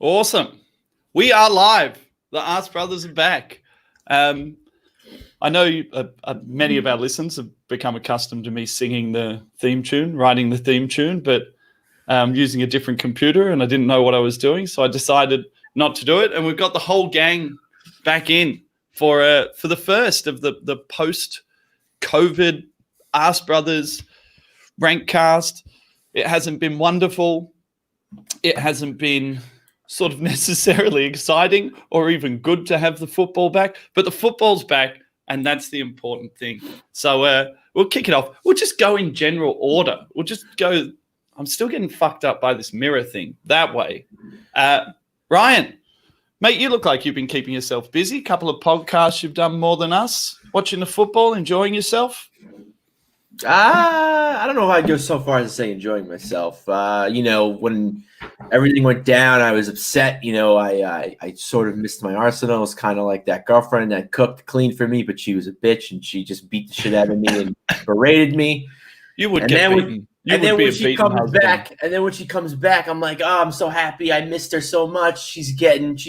Awesome. We are live. The ArseBros are back. I know many of our listeners have become accustomed to me singing the theme tune, writing the theme tune, but using a different computer, and I didn't know what I was doing, so I decided not to do it. And we've got the whole gang back in for the first of the post-COVID ArseBros Rankcast. It hasn't been wonderful. It hasn't been sort of necessarily exciting or even good to have the football back, but the football's back, and that's the important thing. So we'll kick it off. We'll just go in general order. We'll just go. I'm still getting fucked up by this mirror thing that way. Ryan, mate, you look like you've been keeping yourself busy. Couple of podcasts you've done more than us. Watching the football, enjoying yourself? I don't know if I'd go so far as to say enjoying myself. When everything went down, I was upset. I sort of missed my Arsenal. It was kind of like that girlfriend that cooked, cleaned for me, but she was a bitch and she just beat the shit out of me and berated me. You would get beaten. And then when she comes back, I'm like, oh, I'm so happy. I missed her so much. She's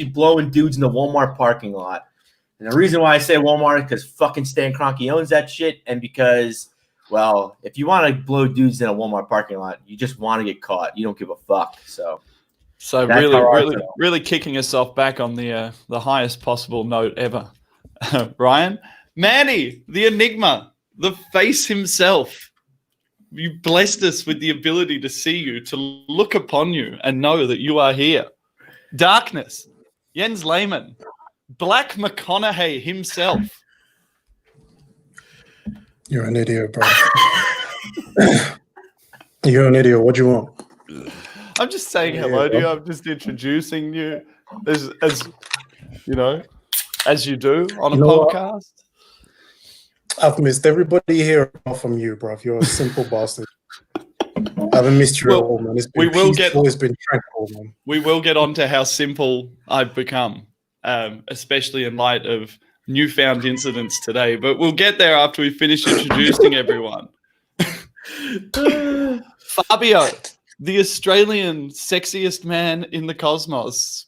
blowing dudes in the Walmart parking lot. And the reason why I say Walmart is because fucking Stan Kroenke owns that shit, and because, well, if you want to blow dudes in a Walmart parking lot, you just want to get caught. You don't give a fuck. So really kicking yourself back on the highest possible note ever. Ryan, Manny, the enigma, the face himself. You blessed us with the ability to see you, to look upon you and know that you are here. Darkness, Jens Lehmann, Black McConaughey himself. You're an idiot, bro. You're an idiot. What do you want? I'm just saying hello to you. I'm just introducing you as you do on a podcast. What? I've missed everybody here apart from you, bro. You're a simple bastard. I haven't missed you at all, man. It's been tranquil, man. We will get on to how simple I've become, especially in light of newfound incidents today. But we'll get there after we finish introducing everyone. Fabio, the Australian sexiest man in the cosmos.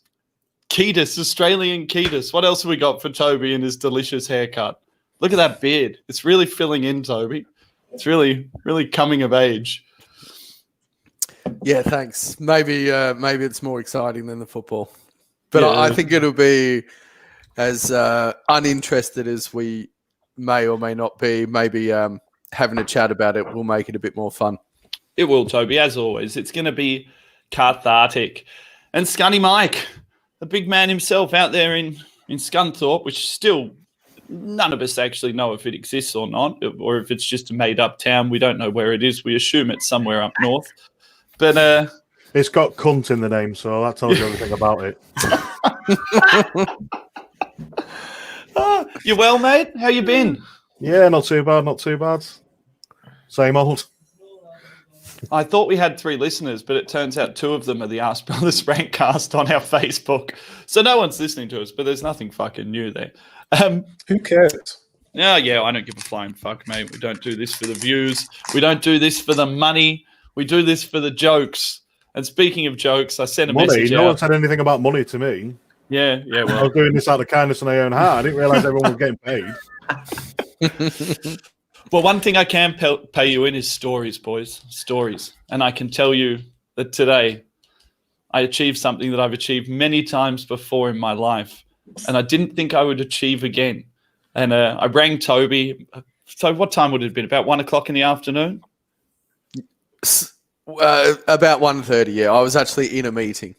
Ketis, Australian Ketis. What else have we got for Toby and his delicious haircut? Look at that beard. It's really filling in, Toby. It's really, really coming of age. Yeah, thanks. Maybe it's more exciting than the football. But yeah. I think it'll be as uninterested as we may or may not be. Maybe having a chat about it will make it a bit more fun. It will, Toby, as always. It's going to be cathartic. And Scunny Mike, the big man himself out there in Scunthorpe, which still none of us actually know if it exists or not, or if it's just a made-up town. We don't know where it is. We assume it's somewhere up north. But it's got cunt in the name, so that tells you everything about it. You well, mate? How you been? Yeah, not too bad. Same old. I thought we had 3 listeners, but it turns out 2 of them are the ArseBros Rankcast on our Facebook. So no one's listening to us, but there's nothing fucking new there. Who cares? Yeah, I don't give a flying fuck, mate. We don't do this for the views. We don't do this for the money. We do this for the jokes. And speaking of jokes, I sent a message out. No one said anything about money to me. Yeah. Well, I was doing this out of kindness in my own heart. I didn't realise everyone was getting paid. Well, one thing I can pay you in is stories, boys. Stories. And I can tell you that today I achieved something that I've achieved many times before in my life. And I didn't think I would achieve again. And I rang Toby. So what time would it have been? About 1 o'clock in the afternoon? About 1:30, yeah. I was actually in a meeting.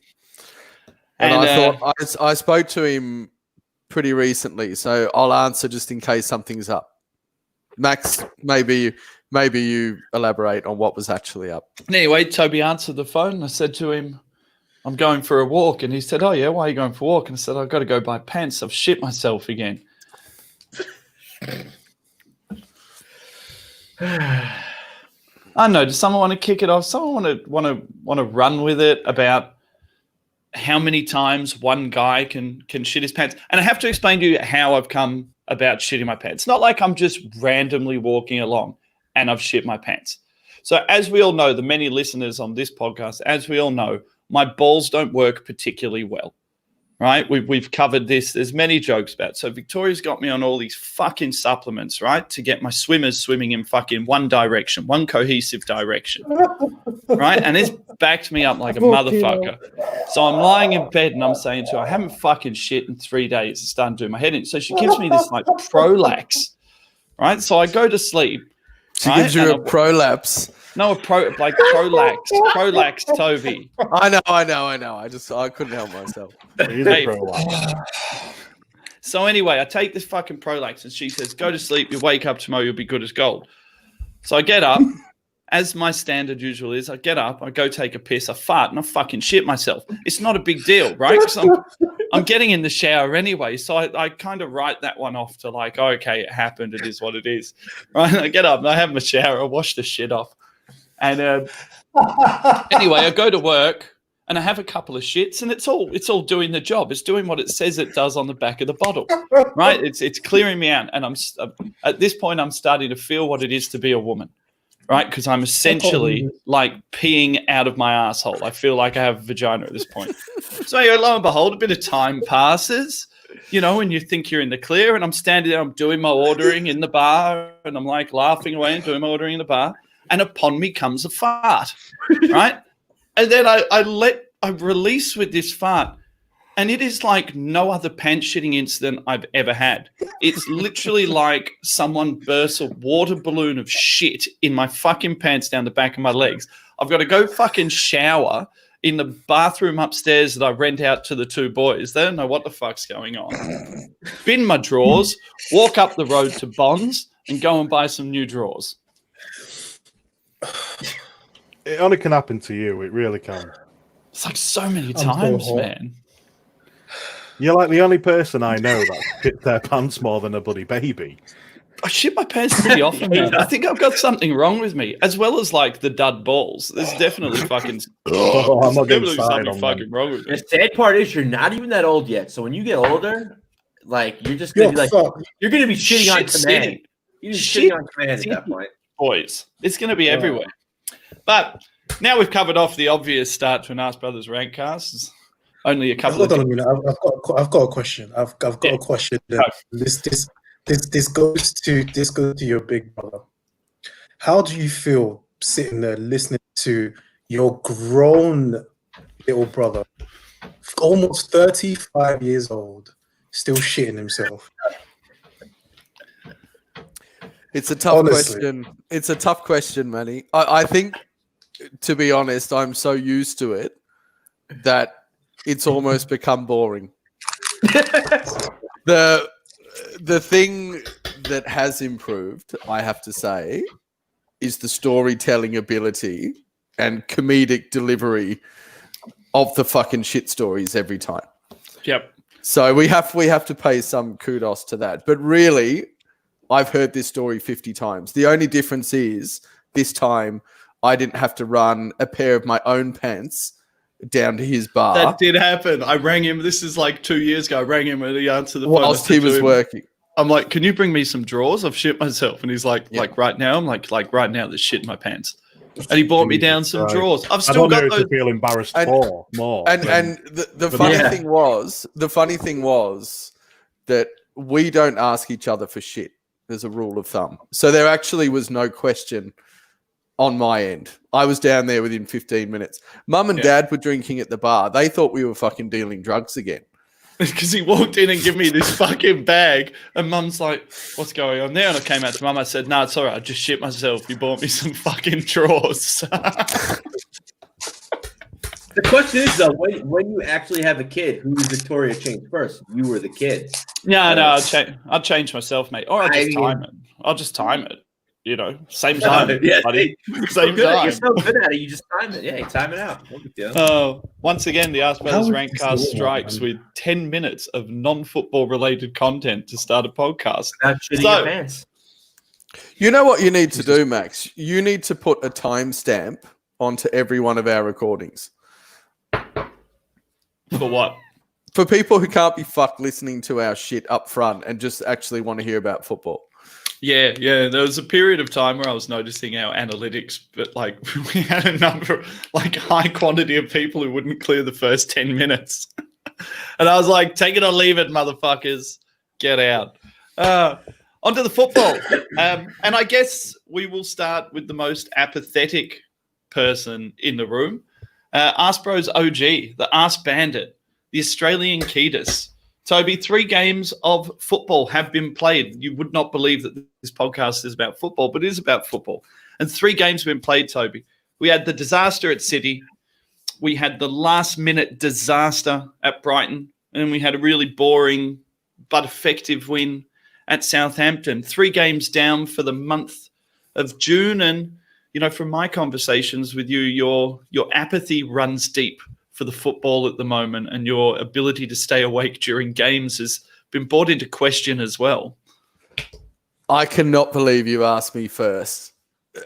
And I thought I spoke to him pretty recently, so I'll answer just in case something's up. Max, maybe you elaborate on what was actually up. Anyway, Toby answered the phone. I said to him, I'm going for a walk. And he said, oh, yeah, why are you going for a walk? And I said, I've got to go buy pants. I've shit myself again. I don't know. Does someone want to kick it off? Someone want to run with it about how many times one guy can shit his pants? And I have to explain to you how I've come about shitting my pants. It's not like I'm just randomly walking along and I've shit my pants. So as we all know, the many listeners on this podcast, as we all know, my balls don't work particularly well. Right? We've covered this. There's many jokes about it. So Victoria's got me on all these fucking supplements, right? To get my swimmers swimming in fucking one direction, one cohesive direction. Right? And it's backed me up like a motherfucker. So I'm lying in bed and I'm saying to her, I haven't fucking shit in 3 days. It's starting to do my head in. So she gives me this like prolax. Right? So I go to sleep. She gives you a prolapse. No, prolax, Toby. I know. I couldn't help myself. So anyway, I take this fucking prolax and she says, go to sleep. You wake up tomorrow, you'll be good as gold. So I get up, as my standard usual is, I get up, I go take a piss, I fart, and I fucking shit myself. It's not a big deal, right? Because I'm getting in the shower anyway. So I kind of write that one off to like, oh, okay, it happened. It is what it is. Right? I get up and I have my shower, I wash the shit off. And anyway, I go to work and I have a couple of shits, and it's all doing the job. It's doing what it says it does on the back of the bottle, right? It's clearing me out, and I'm at this point I'm starting to feel what it is to be a woman, right? Because I'm essentially like peeing out of my asshole. I feel like I have a vagina at this point. So anyway, lo and behold, a bit of time passes, you know, and you think you're in the clear, and I'm standing there, I'm doing my ordering in the bar, and I'm like laughing away and doing my ordering in the bar. And upon me comes a fart, right? And then I release with this fart, and it is like no other pants shitting incident I've ever had. It's literally like someone bursts a water balloon of shit in my fucking pants down the back of my legs. I've got to go fucking shower in the bathroom upstairs that I rent out to the two boys. They don't know what the fuck's going on. Bin my drawers, walk up the road to Bonds, and go and buy some new drawers. It only can happen to you. It really can. It's like so many times, man. You're like the only person I know that shit their pants more than a bloody baby. I shit my pants pretty often, man. I think I've got something wrong with me, as well as like the dud balls. There's definitely fucking. I'm not getting something fucking wrong with me. The sad part is you're not even that old yet. So when you get older, like you're just gonna be like you're gonna be shitting on command. You're just shitting on command at that point. Boys, it's going to be everywhere. But now we've covered off the obvious start to an ArseBros Rankcast. Only a couple. Hold on a minute. I've got a question. I've got a question. This goes to your big brother. How do you feel sitting there listening to your grown little brother, almost 35 years old, still shitting himself? It's a tough question. It's a tough question, Manny. I think, to be honest, I'm so used to it that it's almost become boring. The thing that has improved, I have to say, is the storytelling ability and comedic delivery of the fucking shit stories every time. Yep. So we have to pay some kudos to that. But really, I've heard this story 50 times. The only difference is this time I didn't have to run a pair of my own pants down to his bar. That did happen. I rang him. This is like 2 years ago. I rang him and he answered the phone. Whilst he was working. I'm like, can you bring me some drawers? I've shit myself. And he's like, like right now? I'm like right now, there's shit in my pants. And he bought me down some drawers. I've still got those. To feel embarrassed more. And the funny thing was that we don't ask each other for shit as a rule of thumb. So there actually was no question on my end. I was down there within 15 minutes. Mum and Dad were drinking at the bar. They thought we were fucking dealing drugs again. Because he walked in and gave me this fucking bag, and Mum's like, what's going on there? And I came out to Mum, I said, no, it's all right, I just shit myself. You bought me some fucking drawers. The question is, though, when you actually have a kid, who does Victoria change first? You or the kid? No, I'll change myself, mate. Or I'll just time it. You know, same time, buddy. Same time. You're so good at it, you just time it. Yeah, you time it out. Once again, the ArseBros Rankcast strikes with 10 minutes of non-football related content to start a podcast. You know what you need to do, Max? You need to put a timestamp onto every one of our recordings. For what? For people who can't be fucked listening to our shit up front and just actually want to hear about football. Yeah. There was a period of time where I was noticing our analytics, but like we had a number, like high quantity of people who wouldn't clear the first 10 minutes. And I was like, take it or leave it, motherfuckers. Get out. Onto the football. And I guess we will start with the most apathetic person in the room. ArseBros OG, the Arse Bandit, the Australian Ketis. Toby, 3 games of football have been played. You would not believe that this podcast is about football, but it is about football. And 3 games have been played, Toby. We had the disaster at City. We had the last-minute disaster at Brighton. And we had a really boring but effective win at Southampton. 3 games down for the month of June. And, you know, from my conversations with you, your apathy runs deep for the football at the moment, and your ability to stay awake during games has been brought into question as well. I cannot believe you asked me first.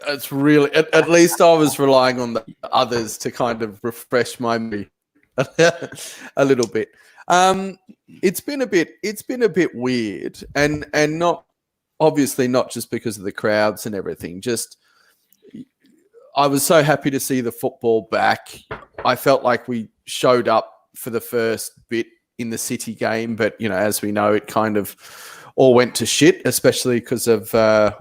It's really, at least I was relying on the others to kind of refresh my memory a little bit. It's been a bit weird, and not obviously not just because of the crowds and everything. Just I was so happy to see the football back. I felt like we showed up for the first bit in the City game, but you know, as we know, it kind of all went to shit, especially because of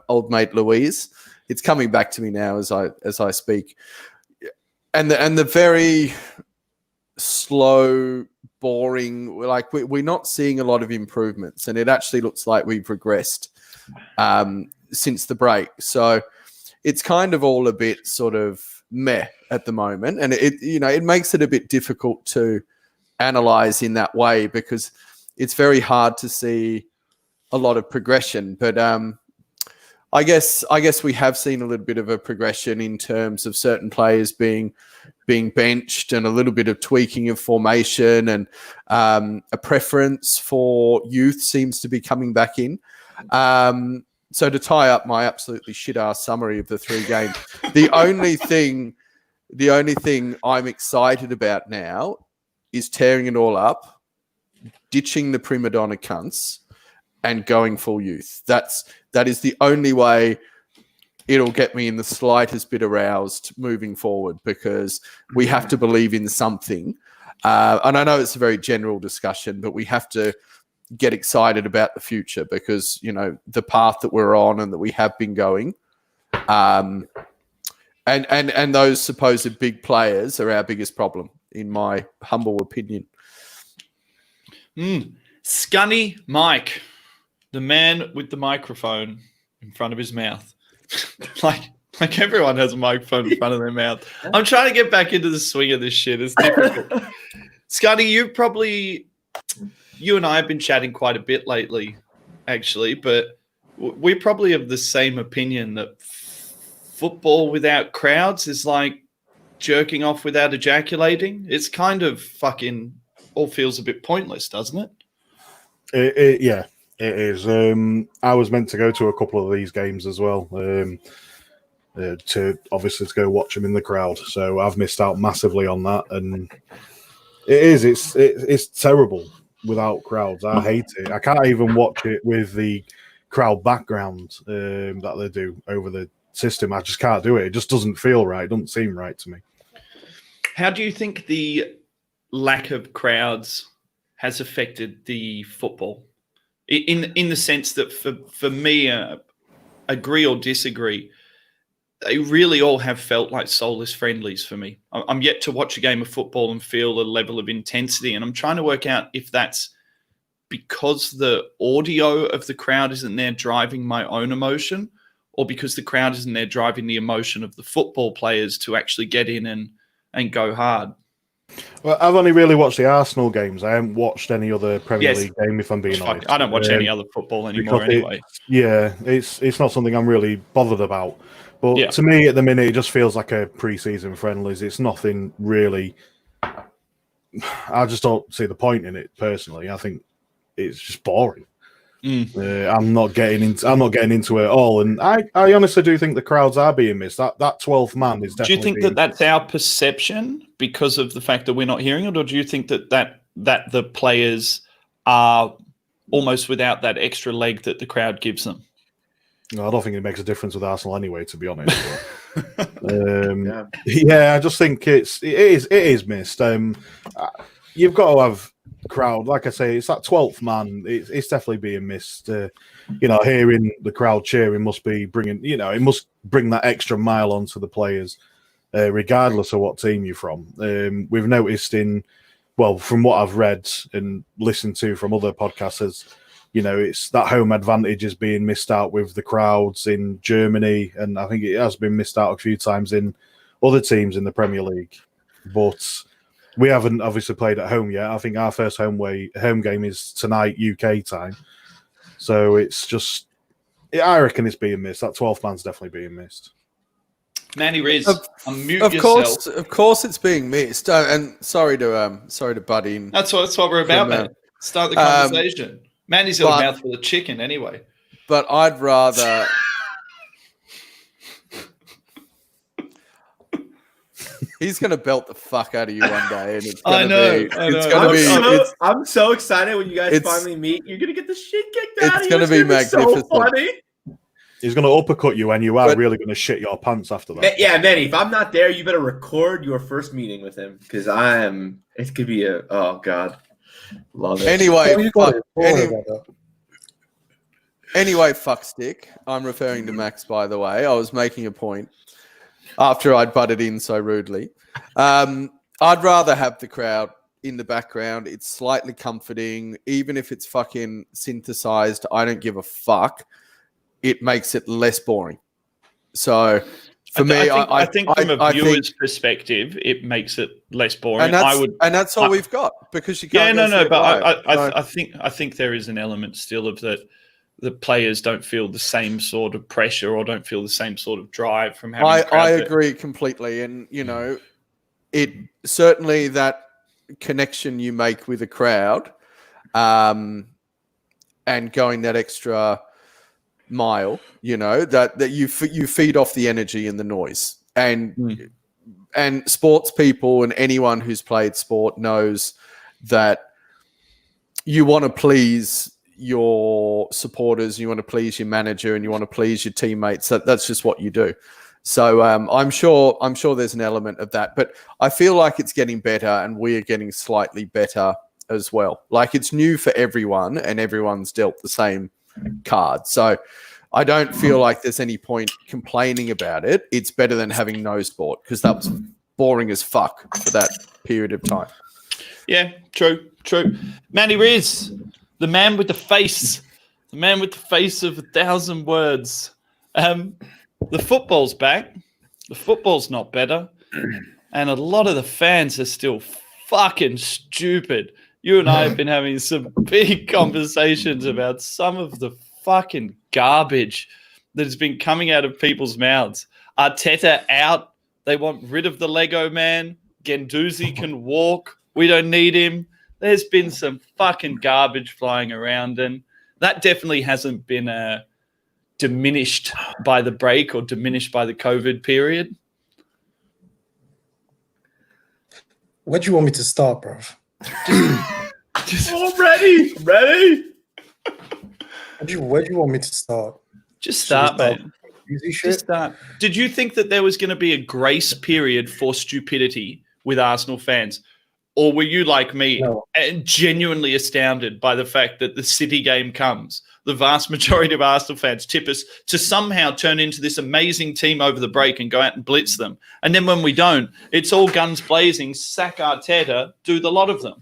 old mate Louise. It's coming back to me now as I speak, and the very slow, boring. Like we're not seeing a lot of improvements, and it actually looks like we've regressed since the break. So it's kind of all a bit sort of meh at the moment, and it makes it a bit difficult to analyze in that way because it's very hard to see a lot of progression. But I guess we have seen a little bit of a progression in terms of certain players being benched and a little bit of tweaking of formation, and a preference for youth seems to be coming back in. So to tie up my absolutely shit-ass summary of the 3 games, the only thing I'm excited about now is tearing it all up, ditching the prima donna cunts, and going full youth. That is the only way it'll get me in the slightest bit aroused moving forward, because we have to believe in something. And I know it's a very general discussion, but we have to get excited about the future because, you know, the path that we're on and that we have been going, and those supposed big players are our biggest problem, in my humble opinion. Scunny Mike, the man with the microphone in front of his mouth. like everyone has a microphone in front of their mouth. I'm trying to get back into the swing of this shit. It's difficult. Scunny, you and I have been chatting quite a bit lately, actually, but we probably have the same opinion that football without crowds is like jerking off without ejaculating. It's kind of fucking all feels a bit pointless, doesn't it? Yeah, it is. I was meant to go to a couple of these games as well, to go watch them in the crowd. So I've missed out massively on that, and it's terrible without crowds. I hate it. I can't even watch it with the crowd background that they do over the system. I just can't do it. It just doesn't feel right. It doesn't seem right to me. How do you think the lack of crowds has affected the football? In the sense that for me, agree or disagree, they really all have felt like soulless friendlies for me. I'm yet to watch a game of football and feel a level of intensity, and I'm trying to work out if that's because the audio of the crowd isn't there driving my own emotion, or because the crowd isn't there driving the emotion of the football players to actually get in and go hard. Well, I've only really watched the Arsenal games. I haven't watched any other Premier League game, if I'm being honest. I don't watch any other football anymore anyway. It's not something I'm really bothered about. But to me, at the minute, it just feels like a pre-season friendlies. It's nothing really. I just don't see the point in it personally. I think it's just boring. I'm not getting into it at all, and I honestly do think the crowds are being missed. That 12th man is definitely. Do you think that's our perception because of the fact that we're not hearing it, or do you think that the players are almost without that extra leg that the crowd gives them? No, I don't think it makes a difference with Arsenal anyway, to be honest. Yeah, I just think it is missed. You've got to have crowd. Like I say, it's that 12th man. It's definitely being missed. Hearing the crowd cheering must be bringing. It must bring that extra mile onto the players, regardless of what team you're from. We've noticed from what I've read and listened to from other podcasters, it's that home advantage is being missed out with the crowds in Germany, and I think it has been missed out a few times in other teams in the Premier League. But we haven't obviously played at home yet. I think our first home game is tonight, UK time. So it's just, I reckon it's being missed. That 12th man's definitely being missed. Manny Riz, unmute yourself. Of course, it's being missed. And sorry to butt in. That's what we're about, man. Start the conversation. Manny's got a mouthful of chicken anyway. But I'd rather. He's going to belt the fuck out of you one day, and it's going to be. I'm so excited when you guys finally meet. You're going to get the shit kicked out of you. It's going to be magnificent. So funny. He's going to uppercut you, and you are really going to shit your pants after that. Yeah, Manny, if I'm not there, you better record your first meeting with him, because it could be oh God. Love it. Anyway, fuck stick. I'm referring to Max, by the way. I was making a point after I'd butted in so rudely. I'd rather have the crowd in the background. It's slightly comforting. Even if it's fucking synthesized, I don't give a fuck. It makes it less boring. So for me, I think from a viewer's perspective, it makes it less boring. And that's all we've got, because you can't. I think there is an element still of that. The players don't feel the same sort of pressure or don't feel the same sort of drive from having. I agree completely, and it certainly that connection you make with a crowd, and going that extra mile, that you feed off the energy and the noise, and sports people and anyone who's played sport knows that you want to please your supporters, you want to please your manager, and you want to please your teammates. That's just what you do. So I'm sure there's an element of that, but I feel like it's getting better, and we are getting slightly better as well. Like, it's new for everyone, and everyone's dealt the same card. So I don't feel like there's any point complaining about it. It's better than having no sport, because that was boring as fuck for that period of time. Yeah, true. Manny Riz, the man with the face of 1,000 words. The football's back. The football's not better. And a lot of the fans are still fucking stupid. You and I have been having some big conversations about some of the fucking garbage that has been coming out of people's mouths. Arteta out. They want rid of the Lego man. Guendouzi can walk. We don't need him. There's been some fucking garbage flying around, and that definitely hasn't been diminished by the break or diminished by the COVID period. Where do you want me to start, bro? Ready. Where do you want me to start? Just start, man. Easy shit? Just start. Did you think that there was going to be a grace period for stupidity with Arsenal fans? Or were you like me and genuinely astounded by the fact that the City game comes? The vast majority of Arsenal fans tip us to somehow turn into this amazing team over the break and go out and blitz them. And then when we don't, it's all guns blazing, sack Arteta, do the lot of them.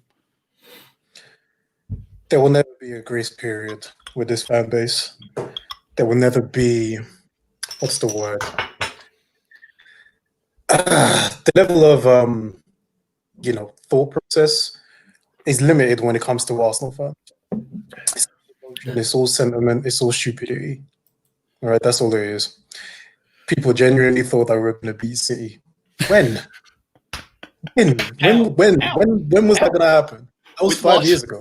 There will never be a grace period with this fan base. There will never be, what's the word? The level of, thought process is limited when it comes to Arsenal fans. It's all sentiment. It's all stupidity. All right, that's all there is. People genuinely thought that we were going to beat City. When? When was that going to happen? That was 5 years ago.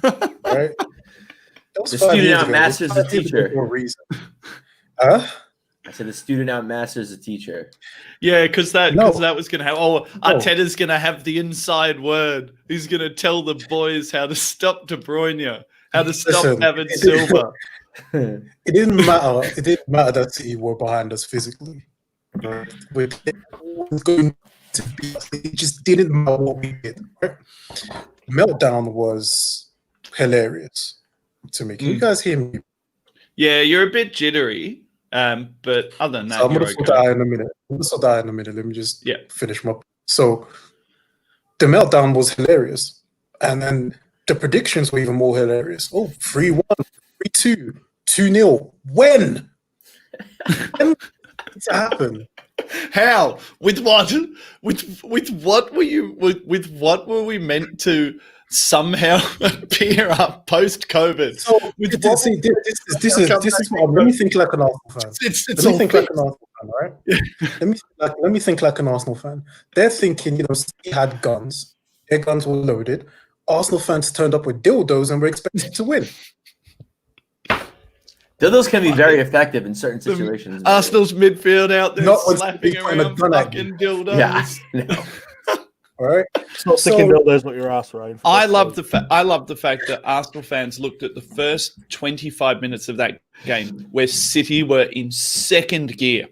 Right? That was the student outmasters the teacher. For a reason. Huh? I said the student outmasters the teacher. Yeah, because that was going to happen. Arteta's going to have the inside word. He's going to tell the boys how to stop De Bruyne, How to stop Listen, having silver. It didn't matter. It didn't matter that City were behind us physically. Right? It just didn't matter what we did. Right? Meltdown was hilarious to me. Can you guys hear me? Yeah, you're a bit jittery, but other than that, So I'm you're gonna okay. die in a minute. Let me just finish my. So the meltdown was hilarious, and then the predictions were even more hilarious. Oh, 3-1, 3-2, 2-0. When? When did it happen? How? With what? With what were you? With what were we meant to somehow appear up post COVID? So this is what I'm. Let me think like an Arsenal fan. Let me think like an Arsenal fan, right? Let me think like an Arsenal fan. They're thinking, City had guns. Their guns were loaded. Arsenal fans turned up with dildos and were expected to win. Dildos can be very effective in certain situations. Arsenal's midfield out there Not slapping around fucking dildos. Yeah. All right. It's not sticking dildos up your ass, Ryan. I love the fact that Arsenal fans looked at the first 25 minutes of that game where City were in second gear.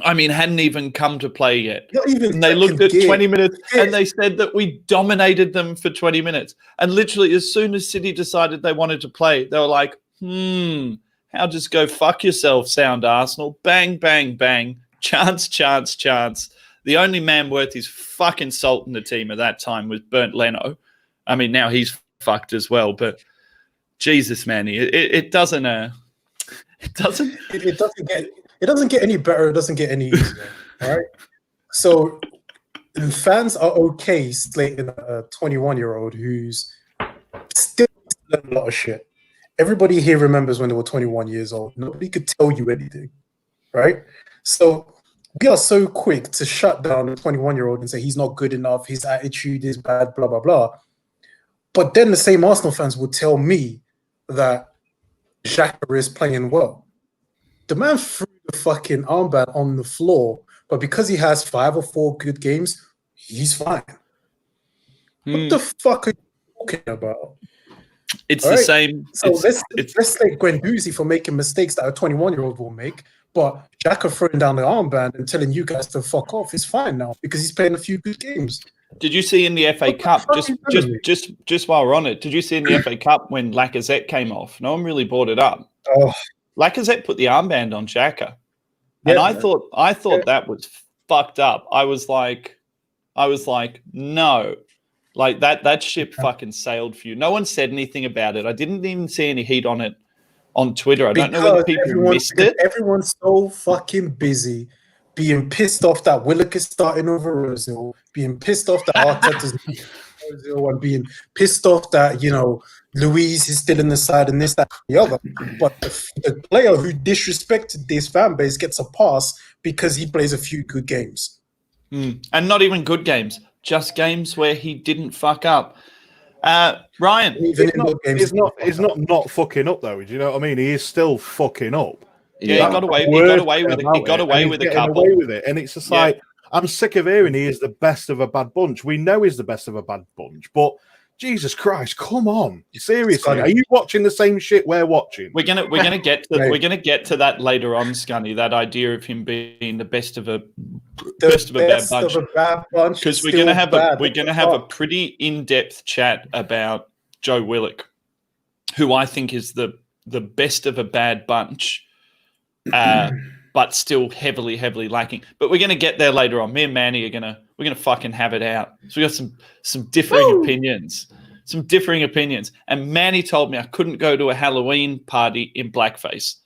I mean, hadn't even come to play yet. And they looked at 20 minutes and they said that we dominated them for 20 minutes. And literally, as soon as City decided they wanted to play, they were like, how just go fuck yourself, sound Arsenal. Bang, bang, bang. Chance, chance, chance. The only man worth his fucking salt in the team at that time was Bernd Leno. I mean, now he's fucked as well, but Jesus, man, it doesn't get any better. It doesn't get any easier. All right. So fans are okay slating a 21-year-old who's still learning a lot of shit. Everybody here remembers when they were 21 years old. Nobody could tell you anything, right? So we are so quick to shut down a 21-year-old and say he's not good enough, his attitude is bad, blah, blah, blah. But then the same Arsenal fans will tell me that Xhaka is playing well. The man threw the fucking armband on the floor, but because he has 5 or 4 good games, he's fine. What the fuck are you talking about? It's all the same. So let's say Guendouzi for making mistakes that a 21-year-old will make, but Xhaka throwing down the armband and telling you guys to fuck off is fine now because he's playing a few good games. Did you see in the FA Cup, just while we're on it, did you see in the FA Cup when Lacazette came off? No one really brought it up. Oh. Lacazette put the armband on Xhaka. And I thought that was fucked up. I was like, no. Like that ship fucking sailed for you. No one said anything about it. I didn't even see any heat on it on Twitter. I don't know whether people missed it. Everyone's so fucking busy being pissed off that Willock is starting over Ozil, being pissed off that Arteta's Ozil, and being pissed off that, Luis is still in the side and this, that, and the other. But the player who disrespected this fan base gets a pass because he plays a few good games. And not even good games. Just games where he didn't fuck up. Ryan, he's not fucking up though. Do you know what I mean? He is still fucking up. Yeah, he got away with it. He got away with a couple. Away with it, and it's just like I'm sick of hearing he is the best of a bad bunch. We know he's the best of a bad bunch, but Jesus Christ, come on! Seriously, are you watching the same shit we're watching? We're gonna get to that later on, Scunny. That idea of him being the best of a bad bunch, because we're gonna have a pretty in-depth chat about Joe Willock, who I think is the best of a bad bunch, but still heavily lacking. But we're gonna get there later on. Me and Manny we're gonna fucking have it out. So we got some differing opinions. Some differing opinions. And Manny told me I couldn't go to a Halloween party in blackface.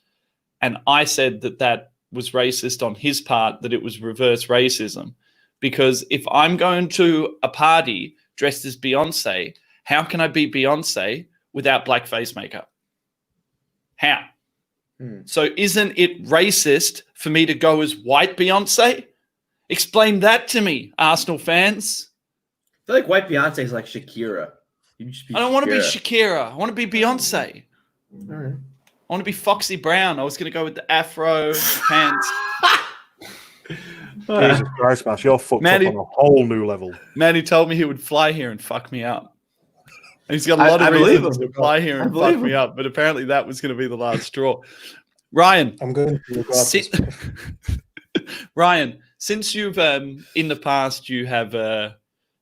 And I said that was racist on his part, that it was reverse racism. Because if I'm going to a party dressed as Beyonce, how can I be Beyonce without blackface makeup? How? So isn't it racist for me to go as white Beyonce? Explain that to me, Arsenal fans. I feel like white Beyonce is like Shakira. I don't want to be Shakira. I want to be Beyonce. All right. I want to be Foxy Brown. I was going to go with the afro pants. Jesus Christ, man, you're fucked up on a whole new level. Manny told me he would fly here and fuck me up. He's got a lot of reasons to fly here and fuck me him. up, but apparently that was going to be the last straw. Ryan, I'm going to Ryan, since you've in the past you have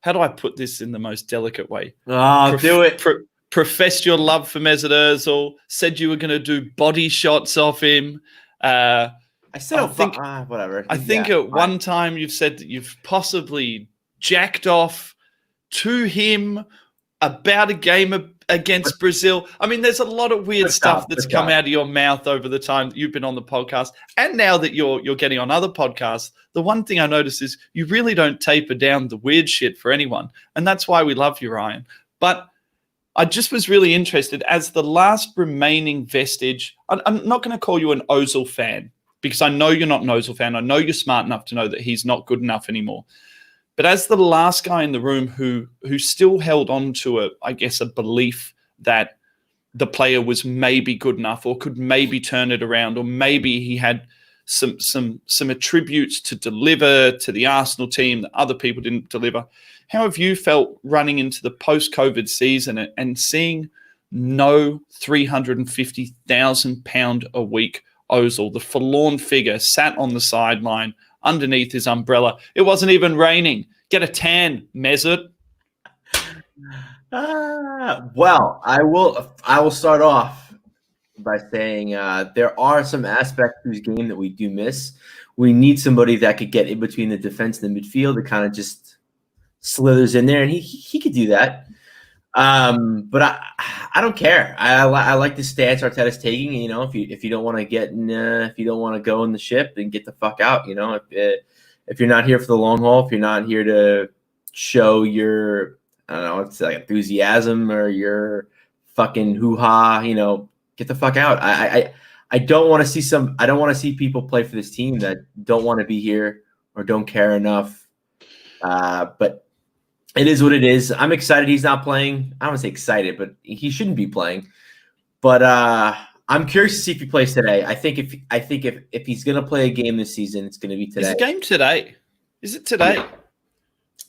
how do I put this in the most delicate way? Do it. Professed your love for Mesut Ozil, said you were going to do body shots of him. I said, whatever. I think at one time you've said that you've possibly jacked off to him about a game against Brazil. I mean, there's a lot of weird stuff that's come out of your mouth over the time that you've been on the podcast. And now that you're getting on other podcasts, the one thing I notice is you really don't taper down the weird shit for anyone. And that's why we love you, Ryan. But I just was really interested as the last remaining vestige. I'm not going to call you an Ozil fan because I know you're not an Ozil fan. I know you're smart enough to know that he's not good enough anymore. But as the last guy in the room who still held on to a belief that the player was maybe good enough or could maybe turn it around or maybe he had some attributes to deliver to the Arsenal team that other people didn't deliver. How have you felt running into the post-COVID season and seeing no £350,000 a week Ozil, the forlorn figure, sat on the sideline underneath his umbrella? It wasn't even raining. Get a tan, Mesut. Well, I will start off by saying there are some aspects to his game that we do miss. We need somebody that could get in between the defense and the midfield that kind of just slithers in there, and he could do that. But I don't care. I like the stance Arteta's taking. You know, if you don't want to get in, if you don't want to go in the ship, then get the fuck out. You know, if you're not here for the long haul, if you're not here to show your, I don't know, it's like enthusiasm or your fucking hoo-ha, you know, get the fuck out. I don't want to see I don't want to see people play for this team that don't want to be here or don't care enough. But it is what it is. I'm excited he's not playing. I don't want to say excited, but he shouldn't be playing. But I'm curious to see if he plays today. I think if he's gonna play a game this season, it's gonna be today. Is the game today? Is it today?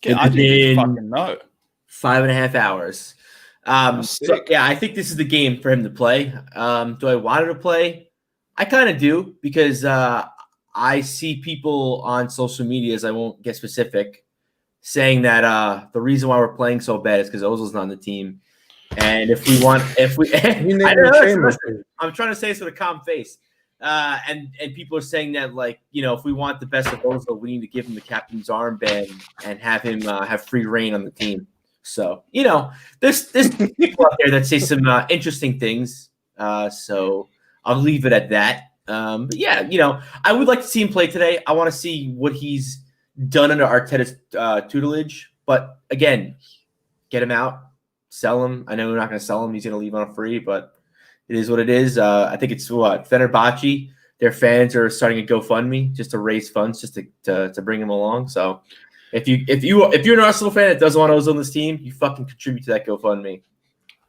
Yeah, I didn't fucking know. 5.5 hours. So yeah, I think this is the game for him to play. Do I want him to play? I kind of do because I see people on social media, as I won't get specific, saying that the reason why we're playing so bad is because Ozil's not on the team. And I'm trying to say this with a calm face. And people are saying that, like, you know, if we want the best of Ozil, we need to give him the captain's armband and have him have free reign on the team. So, you know, there's people out there that say some interesting things. So I'll leave it at that. But yeah, you know, I would like to see him play today. I want to see what he's done under Arteta's tutelage. But again, get him out, sell him. I know we're not going to sell him. He's going to leave on a free, but it is what it is. I think it's Fenerbahce. Their fans are starting a GoFundMe just to raise funds, just to bring him along. So if you're an Arsenal fan that doesn't want Ozil on this team, you fucking contribute to that GoFundMe.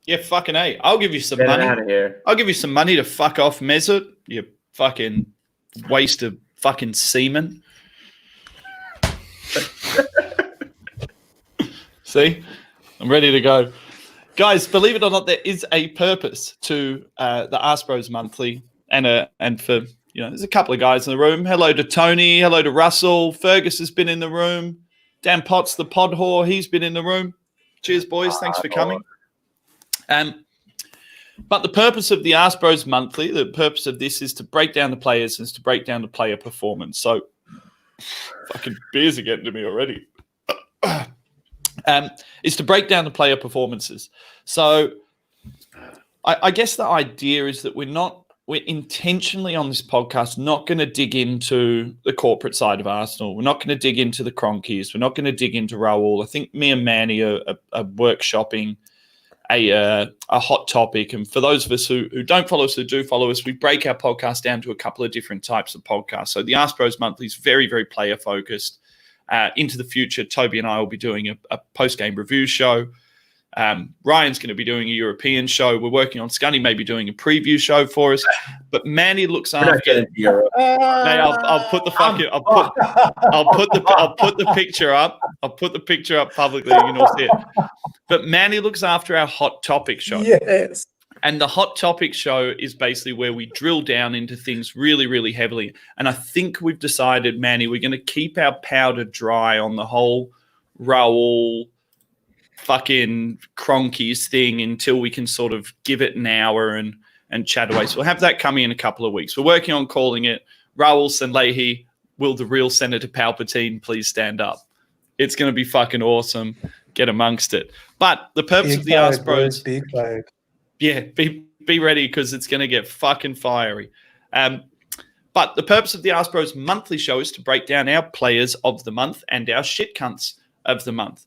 Yeah, fucking A. I'll give you some money. Out of here. I'll give you some money to fuck off, Mesut. You fucking waste of fucking semen. See? I'm ready to go. Guys, believe it or not, there is a purpose to the ArseBros Monthly, and for, you know, there's a couple of guys in the room. Hello to Tony. Hello to Russell. Fergus has been in the room. Dan Potts, the pod whore, he's been in the room. Cheers, boys. Thanks for coming. But the purpose of the ArseBros Monthly, the purpose of this is to break down the players and to break down the player performance. So, fucking beers are getting to me already. Is to break down the player performances. So I guess the idea is that we're intentionally on this podcast not going to dig into the corporate side of Arsenal. We're not going to dig into the Cronkies. We're not going to dig into Raul. I think me and Manny are workshopping a hot topic. And for those of us who don't follow us, who do follow us, we break our podcast down to a couple of different types of podcasts. So the ArseBros Monthly is very, very player focused. Into the future, Toby and I will be doing a post-game review show. Ryan's going to be doing a European show. We're working on Scunny maybe doing a preview show for us. But Manny looks after. Mate, I'll put the fucking. I'll put the picture up. I'll put the picture up publicly. You can all see it. But Manny looks after our Hot Topic show. Yes. And the Hot Topic show is basically where we drill down into things really, really heavily. And I think we've decided, Manny, we're going to keep our powder dry on the whole Raul fucking Cronkies thing until we can sort of give it an hour and chat away. So we'll have that coming in a couple of weeks. We're working on calling it Raul Sanlehi, Will the Real Senator Palpatine Please Stand Up? It's going to be fucking awesome. Get amongst it. But the purpose of the ArseBros... Big flag. Yeah, be ready because it's going to get fucking fiery. But the purpose of the ArseBros monthly show is to break down our players of the month and our shit cunts of the month.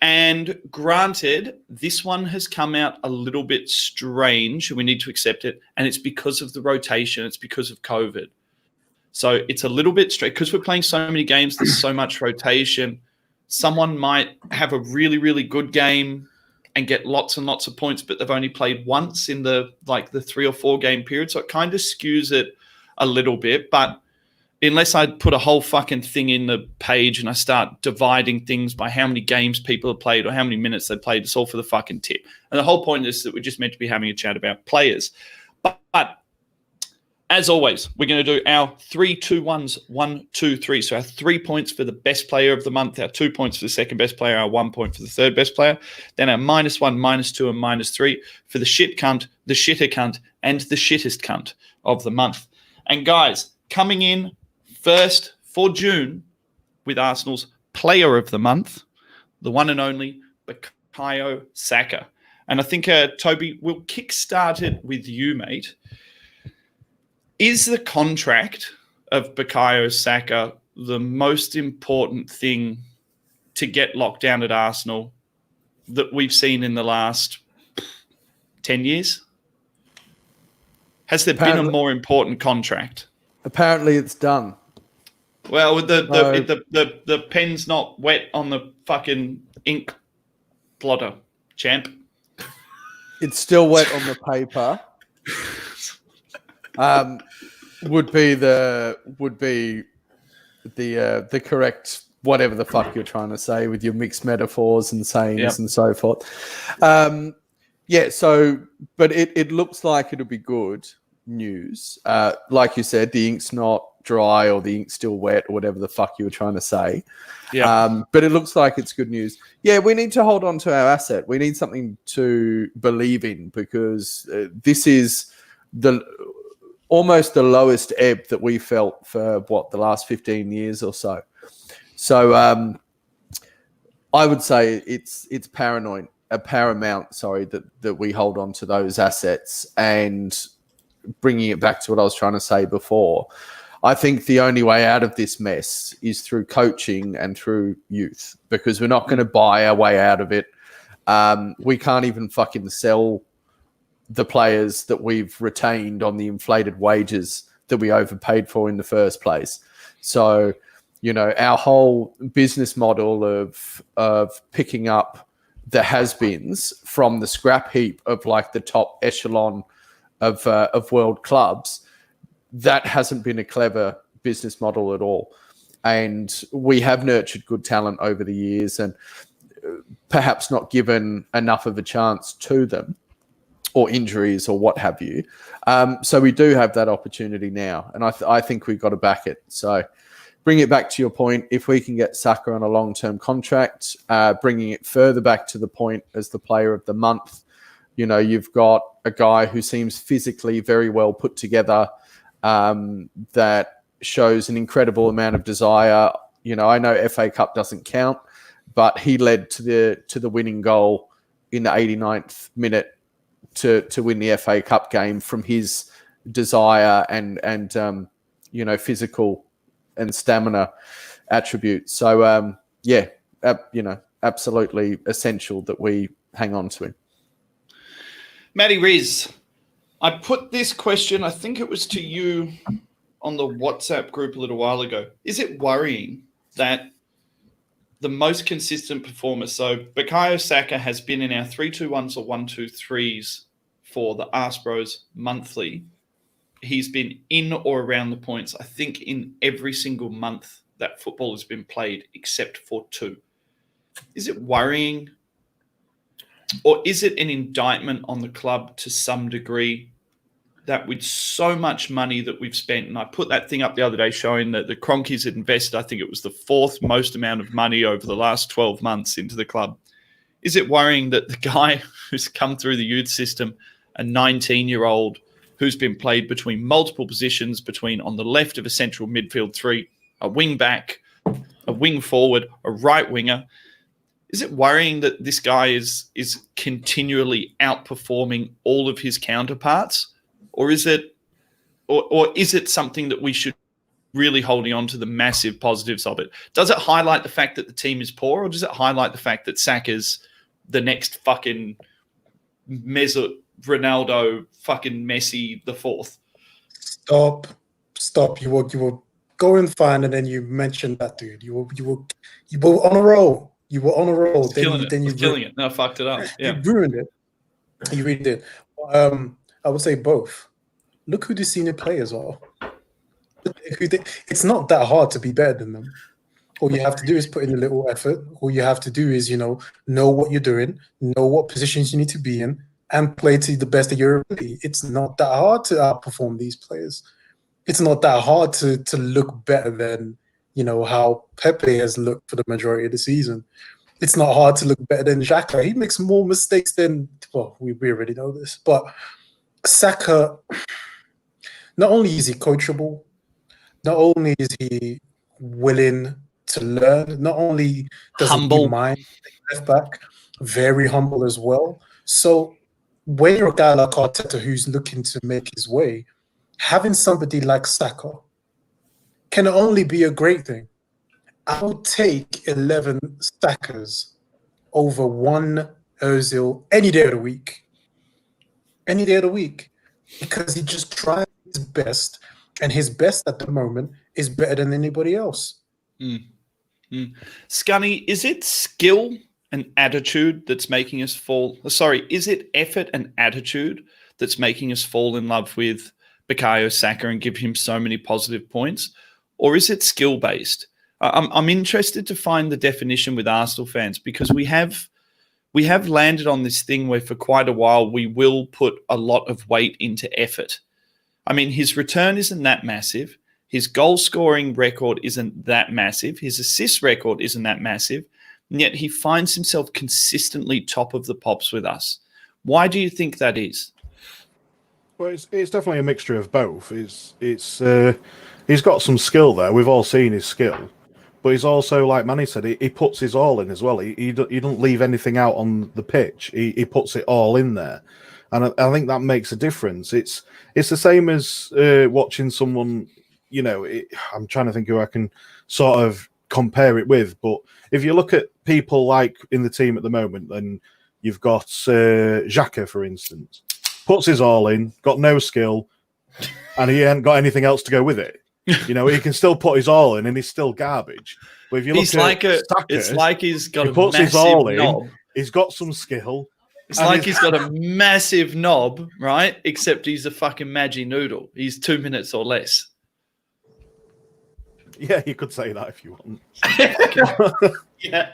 And granted, this one has come out a little bit strange. We need to accept it. And it's because of the rotation. It's because of COVID. So it's a little bit straight because we're playing so many games. There's so much rotation. Someone might have a really, really good game and get lots and lots of points, but they've only played once in the 3 or 4 game period. So it kind of skews it a little bit. But unless I put a whole fucking thing in the page and I start dividing things by how many games people have played or how many minutes they've played, it's all for the fucking tip. And the whole point is that we're just meant to be having a chat about players. But as always, we're going to do our 3, 2, 1s, 1, 2, 3. So our 3 points for the best player of the month, our 2 points for the second best player, our 1 point for the third best player. Then our -1, -2, and -3 for the shit cunt, the shitter cunt, and the shittest cunt of the month. And guys, coming in first for June with Arsenal's player of the month, the one and only Bukayo Saka. And I think, Toby, we'll kickstart it with you, mate. Is the contract of Bukayo Saka the most important thing to get locked down at Arsenal that we've seen in the last 10 years? Has there been a more important contract? Apparently it's done. Well, the pen's not wet on the fucking ink blotter, champ. It's still wet on the paper. Would be the correct whatever the fuck you're trying to say with your mixed metaphors and sayings and so forth. So but it looks like it'll be good news. Like you said, the ink's not dry or the ink's still wet or whatever the fuck you were trying to say. But it looks like it's good news. Yeah, we need to hold on to our asset. We need something to believe in because this is almost the lowest ebb that we felt for the last 15 years or so. So I would say it's paramount, that we hold on to those assets. And bringing it back to what I was trying to say before, I think the only way out of this mess is through coaching and through youth, because we're not going to buy our way out of it. We can't even fucking sell the players that we've retained on the inflated wages that we overpaid for in the first place. So, our whole business model of picking up the has-beens from the scrap heap of the top echelon of world clubs, that hasn't been a clever business model at all. And we have nurtured good talent over the years and perhaps not given enough of a chance to them, or injuries or what have you. So we do have that opportunity now. And I think we've got to back it. So bring it back to your point. If we can get Saka on a long-term contract, bringing it further back to the point as the player of the month, you've got a guy who seems physically very well put together, that shows an incredible amount of desire. I know FA Cup doesn't count, but he led to the winning goal in the 89th minute to win the FA Cup game from his desire and physical and stamina attributes. So absolutely essential that we hang on to him. Matty Riz, I put this question, I think it was to you on the WhatsApp group a little while ago. Is it worrying that the most consistent performer. So Bukayo Saka has been in our 3-2-1s or 1-2-3s for the ArseBros monthly. He's been in or around the points, I think, in every single month that football has been played, except for 2. Is it worrying, or is it an indictment on the club to some degree that with so much money that we've spent, and I put that thing up the other day showing that the Cronkies had invested, I think it was the 4th most amount of money over the last 12 months into the club. Is it worrying that the guy who's come through the youth system, a 19-year-old who's been played between multiple positions, between on the left of a central midfield 3, a wing back, a wing forward, a right winger, is it worrying that this guy is continually outperforming all of his counterparts? Or is it something that we should really holding on to the massive positives of it? Does it highlight the fact that the team is poor, or does it highlight the fact that Saka's the next fucking Mesut Ronaldo, fucking Messi the 4th? Stop. You were going fine, and then you mentioned that dude. You were on a roll. You were on a roll. Killing it. No, I fucked it up. Yeah. You ruined it. You really did. I would say both. Look who the senior players are. It's not that hard to be better than them. All you have to do is put in a little effort. All you have to do is, know what you're doing, know what positions you need to be in, and play to the best of your ability. It's not that hard to outperform these players. It's not that hard to look better than, how Pepe has looked for the majority of the season. It's not hard to look better than Xhaka. He makes more mistakes than, well, we already know this. But Saka, not only is he coachable, not only is he willing to learn, not only does he mind left back, very humble as well. So when you're a guy like Arteta who's looking to make his way, having somebody like Saka can only be a great thing. I would take 11 Sakas over one Ozil any day of the week. Any day of the week. Because he just tries his best, and his best at the moment is better than anybody else. Scunny, is it skill and attitude that's making us fall? Sorry, is it effort and attitude that's making us fall in love with Bukayo Saka and give him so many positive points? Or is it skill-based? I'm interested to find the definition with Arsenal fans, because we have landed on this thing where for quite a while we will put a lot of weight into effort. I mean, his return isn't that massive. His goal-scoring record isn't that massive. His assist record isn't that massive. And yet he finds himself consistently top of the pops with us. Why do you think that is? Well, it's definitely a mixture of both. He's got some skill there. We've all seen his skill. But he's also, like Manny said, he puts his all in as well. He doesn't leave anything out on the pitch. He puts it all in there. And I think that makes a difference. It's the same as watching someone, I'm trying to think who I can sort of compare it with. But if you look at people like in the team at the moment, then you've got Xhaka, for instance. Puts his all in, got no skill, and he ain't got anything else to go with it. He can still put his all in, and he's still garbage. But if you look Saka, it's like he's got he puts a his all in. knob. He's got some skill. It's like he's got a massive knob, right? Except he's a fucking Maggi noodle. He's 2 minutes or less. Yeah, you could say that if you want. Yeah.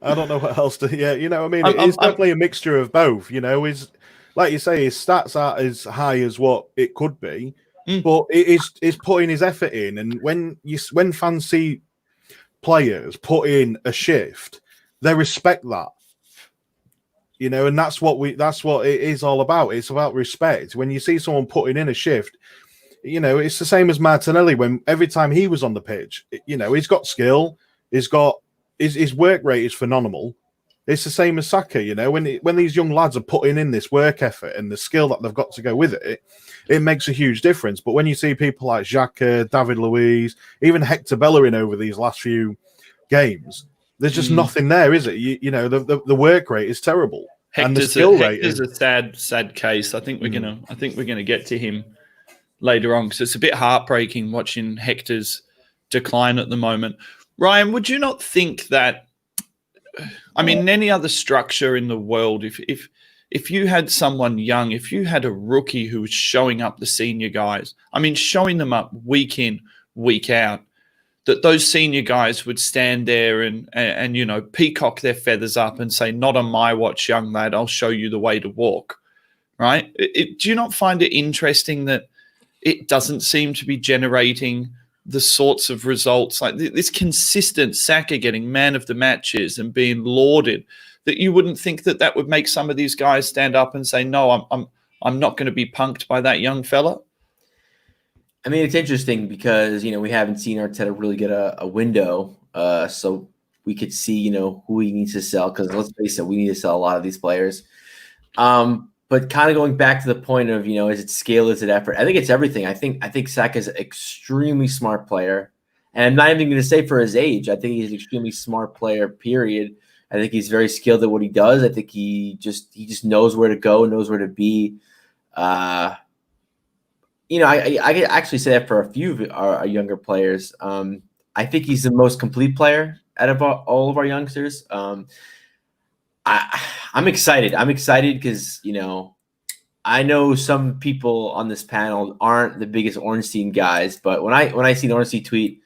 I don't know what else to. Yeah, what I mean. It's definitely a mixture of both. Is like you say, his stats aren't as high as what it could be, but it's putting his effort in. And when fans see players put in a shift, they respect that. And that's what it is all about. It's about respect. When you see someone putting in a shift, it's the same as Martinelli. When every time he was on the pitch, he's got skill. He's got his work rate is phenomenal. It's the same as Saka, when these young lads are putting in this work effort and the skill that they've got to go with it, it makes a huge difference. But when you see people like Xhaka, David Luiz, even Hector Bellerin over these last few games, there's just nothing there, is it? The work rate is terrible, and the skill rate is a sad case. I think we're gonna get to him later on, because it's a bit heartbreaking watching Hector's decline at the moment. Ryan, would you not think that? I mean, in any other structure in the world, if you had someone young, if you had a rookie who was showing up the senior guys, I mean, showing them up week in, week out, that those senior guys would stand there and you know, peacock their feathers up and say, "Not on my watch, young lad. I'll show you the way to walk." Right? Do you not find it interesting that it doesn't seem to be generating the sorts of results like this consistent Saka getting man of the matches and being lauded, that you wouldn't think that would make some of these guys stand up and say, "No, I'm not going to be punked by that young fella"? I mean, it's interesting because, you know, we haven't seen Arteta really get a window, so we could see, you know, who he needs to sell, because let's face it, we need to sell a lot of these players. But kind of going back to the point of, you know, is it skill, is it effort? I think it's everything. I think Saka is an extremely smart player. And I'm not even going to say for his age. I think he's an extremely smart player, period. I think he's very skilled at what he does. I think he just knows where to go, knows where to be. You know, I could actually say that for a few of our younger players. I think he's the most complete player out of all of our youngsters. I'm excited. I'm excited because, you know, I know some people on this panel aren't the biggest Ornstein guys, but when I see the Ornstein tweet,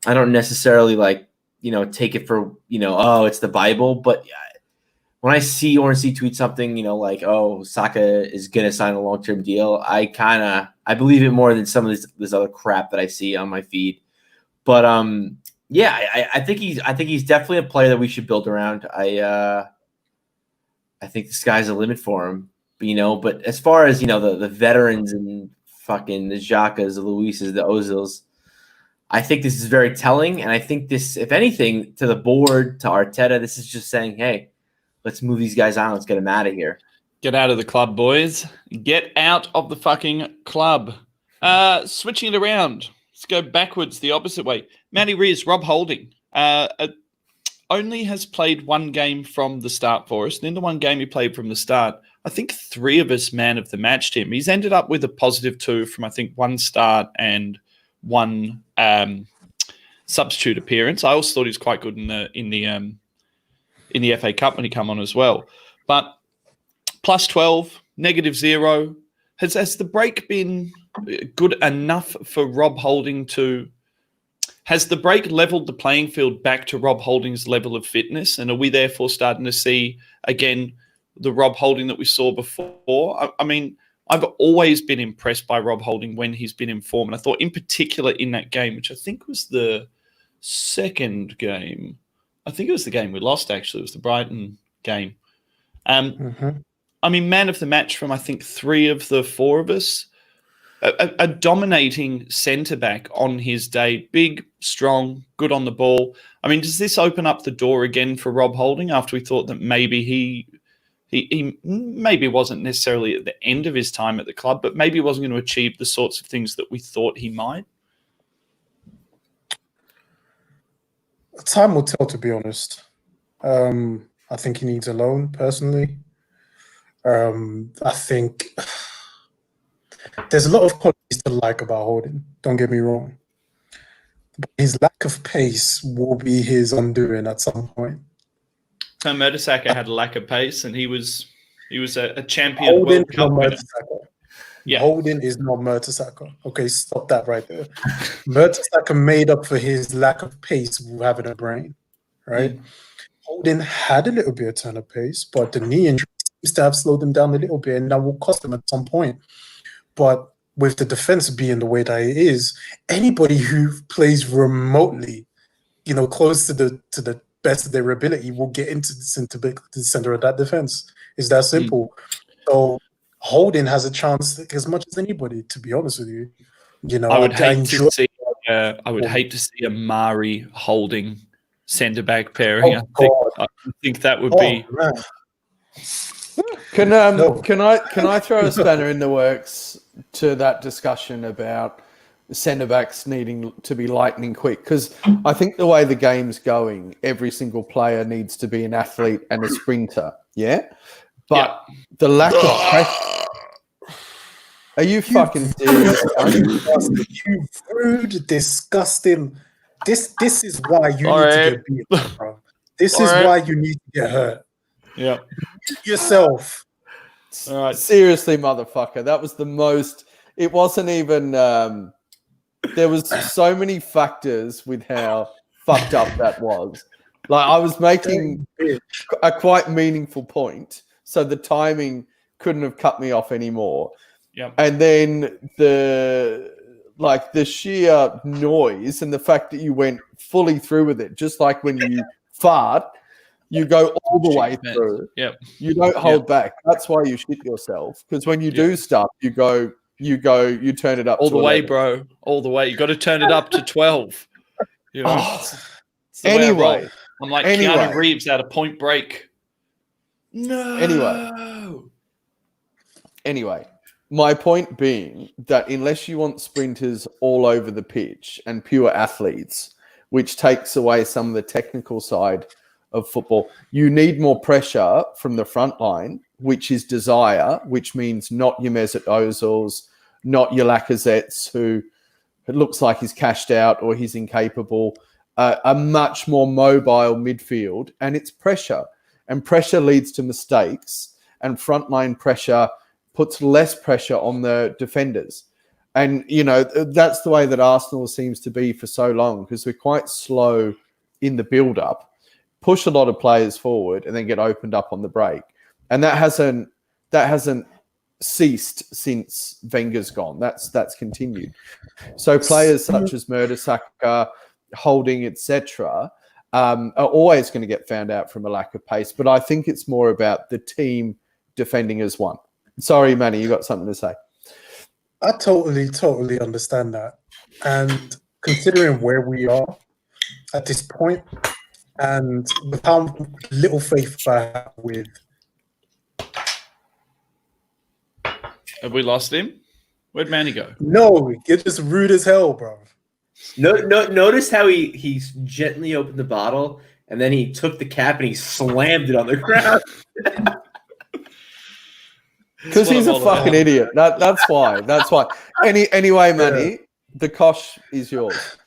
I don't necessarily like, you know, take it for, you know, oh, it's the Bible. But when I see Ornstein tweet something, you know, like, oh, Saka is gonna sign a long-term deal, I believe it more than some of this other crap that I see on my feed. But yeah, I think he's definitely a player that we should build around. I think the sky's the limit for him, you know. But as far as, you know, the veterans and fucking the Xhakas, the Luises, the Ozils, I think this is very telling. And I think this, if anything, to the board, to Arteta, this is just saying, hey, let's move these guys on. Let's get them out of here. Get out of the club, boys. Get out of the fucking club. Switching it around. Let's go backwards the opposite way. Matty Rees, Rob Holding. Only has played one game from the start for us. And in the one game he played from the start, I think 3 of us man of the matched him. He's ended up with a +2 from, I think, 1 start and 1 substitute appearance. I also thought he was quite good in the FA Cup when he come on as well. But +12, -0. Has the break been good enough for Rob Holding to? Has the break leveled the playing field back to Rob Holding's level of fitness? And are we therefore starting to see, again, the Rob Holding that we saw before? I mean, I've always been impressed by Rob Holding when he's been in form. And I thought in particular in that game, which I think was the second game. I think it was the game we lost, actually. It was the Brighton game. I mean, man of the match from, I think, 3 of the 4 of us. A dominating centre-back on his day. Big, strong, good on the ball. I mean, does this open up the door again for Rob Holding after we thought that maybe he maybe wasn't necessarily at the end of his time at the club, but maybe wasn't going to achieve the sorts of things that we thought he might? Time will tell, to be honest. I think he needs a loan, personally. I think there's a lot of qualities to like about Holding, don't get me wrong. But his lack of pace will be his undoing at some point. So Mertesacker had a lack of pace, and he was a champion World Cup winner. Yeah. Holding is not Mertesacker. Okay, stop that right there. Mertesacker made up for his lack of pace with having a brain, right? Holding had a little bit of turn of pace, but the knee injury seems to have slowed him down a little bit, and that will cost him at some point. But with the defense being the way that it is, anybody who plays remotely, you know, close to the best of their ability will get into the center of that defense. It's that simple. So Holding has a chance as much as anybody, to be honest with you. You know, I would hate to see a Mari Holding centre back pairing. I think that would be. Man. Can I throw a spanner in the works to that discussion about centre backs needing to be lightning quick? Because I think the way the game's going, every single player needs to be an athlete and a sprinter. Yeah, but the lack of pressure. Are you fucking serious? You rude, disgusting. This is why you All need right. to get beat, bro. This is why you need to get hurt. Yeah. Yourself. All right. Seriously, motherfucker. That was the most. It wasn't even. There was so many factors with how fucked up that was. Like, I was making a quite meaningful point, so the timing couldn't have cut me off anymore. Yeah. And then the sheer noise and the fact that you went fully through with it, just like when you fart, you go all the way through. Yep. You don't hold back. That's why you shit yourself. Because when you do stuff, you turn it up all to the way, 11. bro. All the way. You got to turn it up to 12. You know. It's the way I Anyway. roll. I'm like Keanu Reeves out of Point Break. No. Anyway, my point being that unless you want sprinters all over the pitch and pure athletes, which takes away some of the technical side of football, you need more pressure from the front line, which is desire, which means not your Mesut Ozils, not your Lacazettes, who it looks like he's cashed out or he's incapable. A much more mobile midfield, and it's pressure. And pressure leads to mistakes, and frontline pressure puts less pressure on the defenders. And, you know, that's the way that Arsenal seems to be for so long, because we're quite slow in the build-up, push a lot of players forward, and then get opened up on the break. And that hasn't ceased since Wenger's gone. That's continued. So players such as Mertesacker, Holding, etc., are always going to get found out from a lack of pace. But I think it's more about the team defending as one. Sorry, Manny, you got something to say? I totally understand that. And considering where we are at this point, and with how little faith I have with... Have we lost him? Where'd Manny go? No, you're just rude as hell, bro. No, notice how he gently opened the bottle and then he took the cap and he slammed it on the ground. Because he's a fucking idiot. That's why. That's why. Anyway, Manny, the kosh is yours.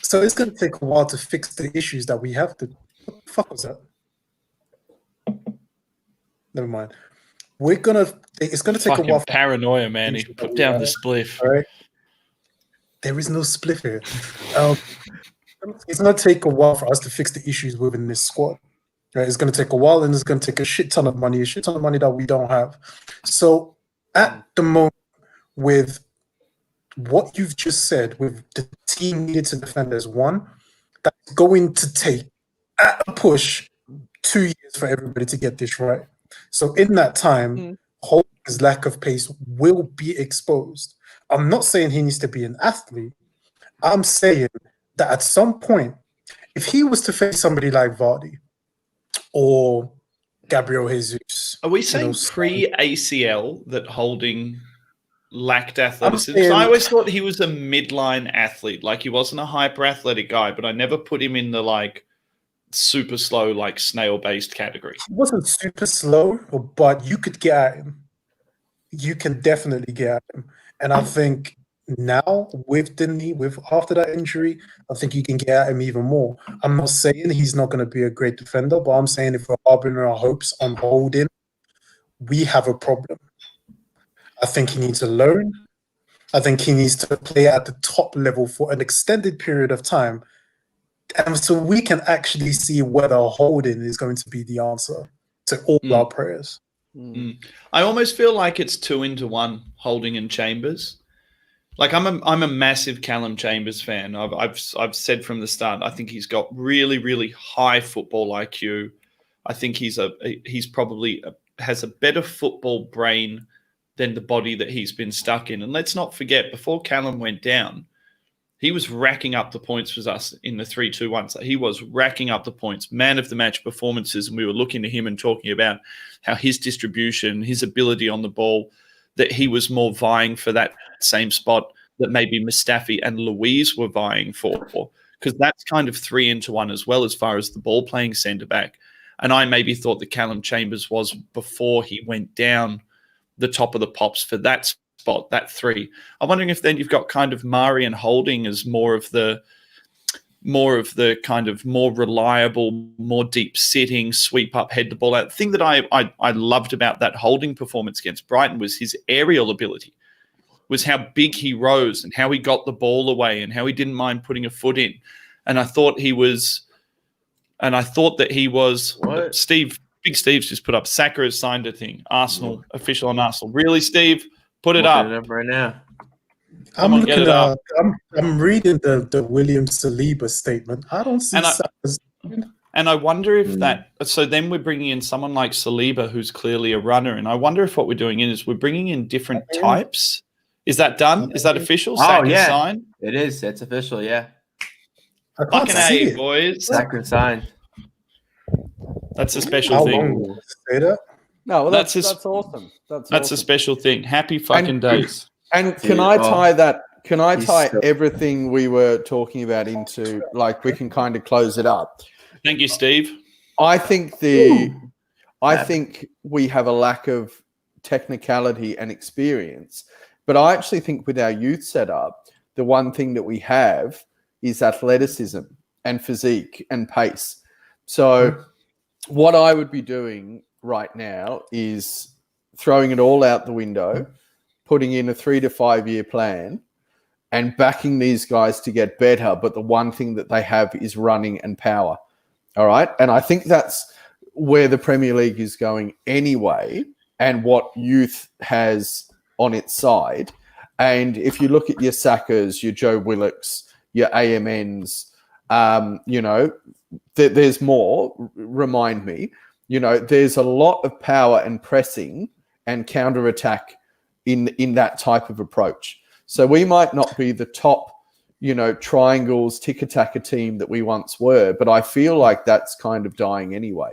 So it's going to take a while to fix the issues that we have. What the fuck was that? Never mind. It's going to take a while. Paranoia, Manny. Put down the spliff. All right. There is no spliff here. It's going to take a while for us to fix the issues within this squad. Right? It's going to take a while, and it's going to take a shit ton of money that we don't have. So at the moment, with what you've just said, with the team needed to defend as one, that's going to take, at a push, 2 years for everybody to get this right. So in that time, Holden's lack of pace will be exposed. I'm not saying he needs to be an athlete. I'm saying that at some point, if he was to face somebody like Vardy or Gabriel Jesus... Are we saying pre-ACL that Holding lacked athleticism? I always thought he was a midline athlete. Like, he wasn't a hyper-athletic guy, but I never put him in the, like, super slow, like, snail-based category. He wasn't super slow, but you could get at him. You can definitely get at him. And I think now, with the knee, after that injury, I think you can get at him even more. I'm not saying he's not going to be a great defender, but I'm saying if we're harboring our hopes on Holding, we have a problem. I think he needs to learn. I think he needs to play at the top level for an extended period of time. And so we can actually see whether Holding is going to be the answer to all our prayers. I almost feel like it's 2 into 1, Holding and Chambers. Like, I'm a massive Callum Chambers fan. I've said from the start, I think he's got really, really high football IQ. I think he's probably has a better football brain than the body that he's been stuck in. And let's not forget, before Callum went down, he was racking up the points for us in the 3-2-1. So he was racking up the points, man of the match performances. And we were looking to him and talking about how his distribution, his ability on the ball, that he was more vying for that same spot that maybe Mustafi and Louise were vying for. Because that's kind of 3 into 1 as well, as far as the ball playing centre back. And I maybe thought that Callum Chambers was, before he went down, the top of the pops for that spot, that 3. I'm wondering if then you've got kind of Mari and Holding as more of the kind of more reliable, more deep sitting, sweep up, head the ball out. The thing that I loved about that Holding performance against Brighton was his aerial ability, was how big he rose and how he got the ball away and how he didn't mind putting a foot in. And I thought that he was What? Big Steve's just put up Saka has signed a thing. Arsenal, official on Arsenal. Really, Steve? Put it up. Looking it up right now. I'm on, get looking it up. I'm reading the William Saliba statement. I don't see Saka's. And I wonder if that. So then we're bringing in someone like Saliba, who's clearly a runner, and I wonder if what we're doing is we're bringing in different types. Is that done? Is that official? Oh, yeah. Signed? It is. It's official, yeah. I can't Fucking see A, it. boys. Sacred signed. That's a special How thing. long will it say that? No, well, That's that's his- awesome. That's a awesome. special thing. Happy fucking days. And Dude, can I tie that? Can I he's tie so- everything we were talking about into like we can kind of close it up? Thank you, Steve. I think we have a lack of technicality and experience, but I actually think with our youth setup, the one thing that we have is athleticism and physique and pace. So what I would be doing right now is throwing it all out the window, putting in a 3 to 5 year plan and backing these guys to get better. But the one thing that they have is running and power. All right. And I think that's where the Premier League is going anyway, and what youth has on its side. And if you look at your Sakas, your Joe Willocks, your AMNs, there's more. Remind me, there's a lot of power and pressing and counter-attack in that type of approach. So we might not be the top, triangles, tick-attacker team that we once were, but I feel like that's kind of dying anyway.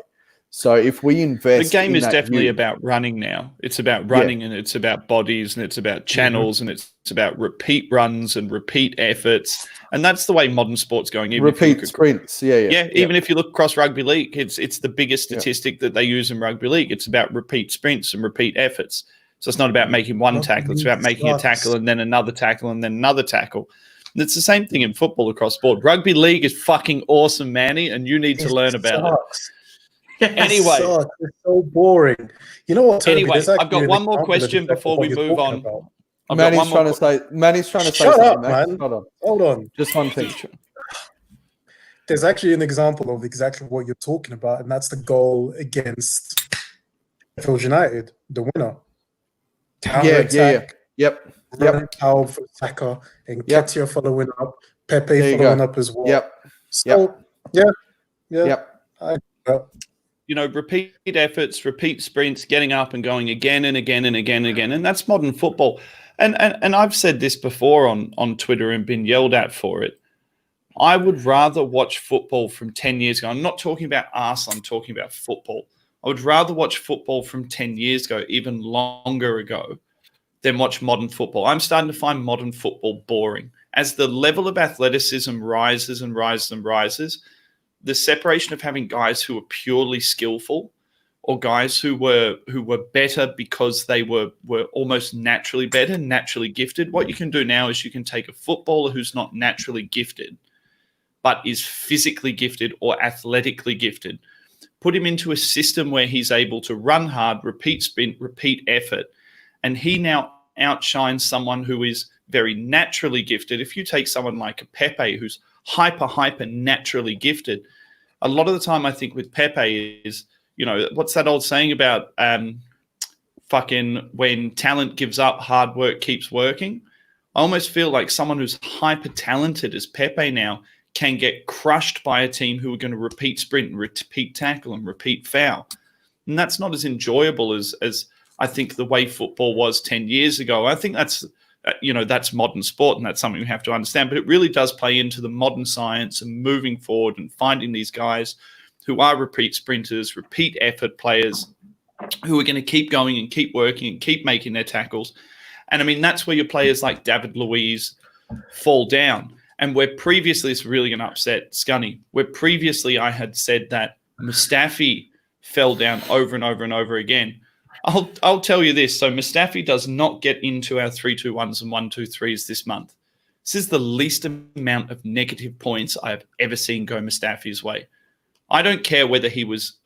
So if we invest, The game in is that definitely youth- about running now. It's about running and it's about bodies and it's about channels and it's about repeat runs and repeat efforts. And that's the way modern sport's going. Even if you repeat look at- sprints. Yeah. Even if you look across rugby league, it's the biggest statistic that they use in rugby league. It's about repeat sprints and repeat efforts. So it's not about making one tackle. It's about making a tackle and then another tackle and then another tackle. And it's the same thing in football across the board. Rugby league is fucking awesome, Manny, and you need to learn about it. Anyway, It's so boring. You know what, Toby? Anyway, There's I've got actually one an more example of question exactly before what we you're move talking on. about. I've got one more Manny's trying to say Shut something. up, Max. man. Hold on. Just one thing. There's actually an example of exactly what you're talking about, and that's the goal against Sheffield United, the winner. Counter-attack, Yep. running power for Saka, and Ketia following up, Pepe There you following go. up as well. Yep. So, yeah. repeat efforts, repeat sprints, getting up and going again and again and again and again. And that's modern football. And I've said this before on Twitter and been yelled at for it. I would rather watch football from 10 years ago. I'm not talking about Arsenal, I'm talking about football. I would rather watch football from 10 years ago, even longer ago, than watch modern football. I'm starting to find modern football boring. As the level of athleticism rises and rises and rises, the separation of having guys who are purely skillful or guys who were better because they were almost naturally better, naturally gifted. What you can do now is you can take a footballer who's not naturally gifted, but is physically gifted or athletically gifted, put him into a system where he's able to run hard, repeat sprint, repeat effort, and he now outshines someone who is very naturally gifted. If you take someone like a Pepe who's hyper naturally gifted, a lot of the time I think with Pepe is, what's that old saying about fucking when talent gives up, hard work keeps working? I almost feel like someone who's hyper talented as Pepe now can get crushed by a team who are going to repeat sprint and repeat tackle and repeat foul. And that's not as enjoyable as I think the way football was 10 years ago. I think that's, that's modern sport and that's something we have to understand. But it really does play into the modern science and moving forward and finding these guys who are repeat sprinters, repeat effort players who are going to keep going and keep working and keep making their tackles. And I mean, that's where your players like David Luiz fall down. And where previously, it's really going to upset Scunny, where previously I had said that Mustafi fell down over and over and over again. I'll tell you this. So Mustafi does not get into our 3-2-1s and 1-2-3s this month. This is the least amount of negative points I have ever seen go Mustafi's way. I don't care whether he was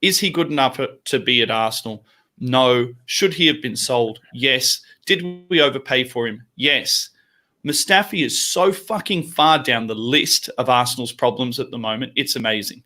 is he good enough to be at Arsenal? No. Should he have been sold? Yes. Did we overpay for him? Yes. Mustafi is so fucking far down the list of Arsenal's problems at the moment. It's amazing.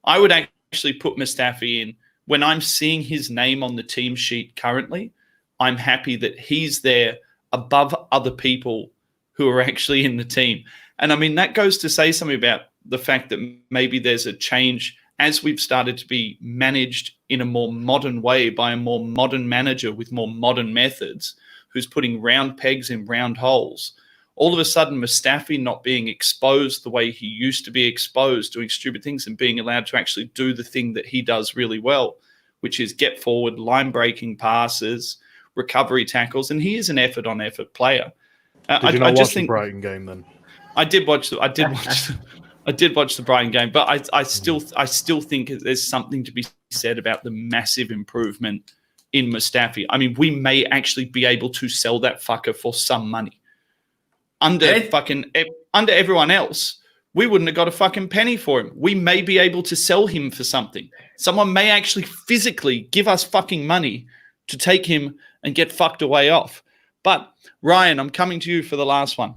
I would actually put Mustafi in. When I'm seeing his name on the team sheet currently, I'm happy that he's there above other people who are actually in the team. And I mean, that goes to say something about the fact that maybe there's a change as we've started to be managed in a more modern way by a more modern manager with more modern methods who's putting round pegs in round holes. All of a sudden, Mustafi not being exposed the way he used to be exposed, doing stupid things and being allowed to actually do the thing that he does really well, which is get forward, line-breaking passes, recovery tackles, and he is an effort-on-effort player. Did you not watch the Brighton game then? I did watch the Brighton game, but I still think there's something to be said about the massive improvement in Mustafi. I mean, we may actually be able to sell that fucker for some money. Under everyone else, we wouldn't have got a fucking penny for him. We may be able to sell him for something. Someone may actually physically give us fucking money to take him and get fucked away off. But Ryan, I'm coming to you for the last one.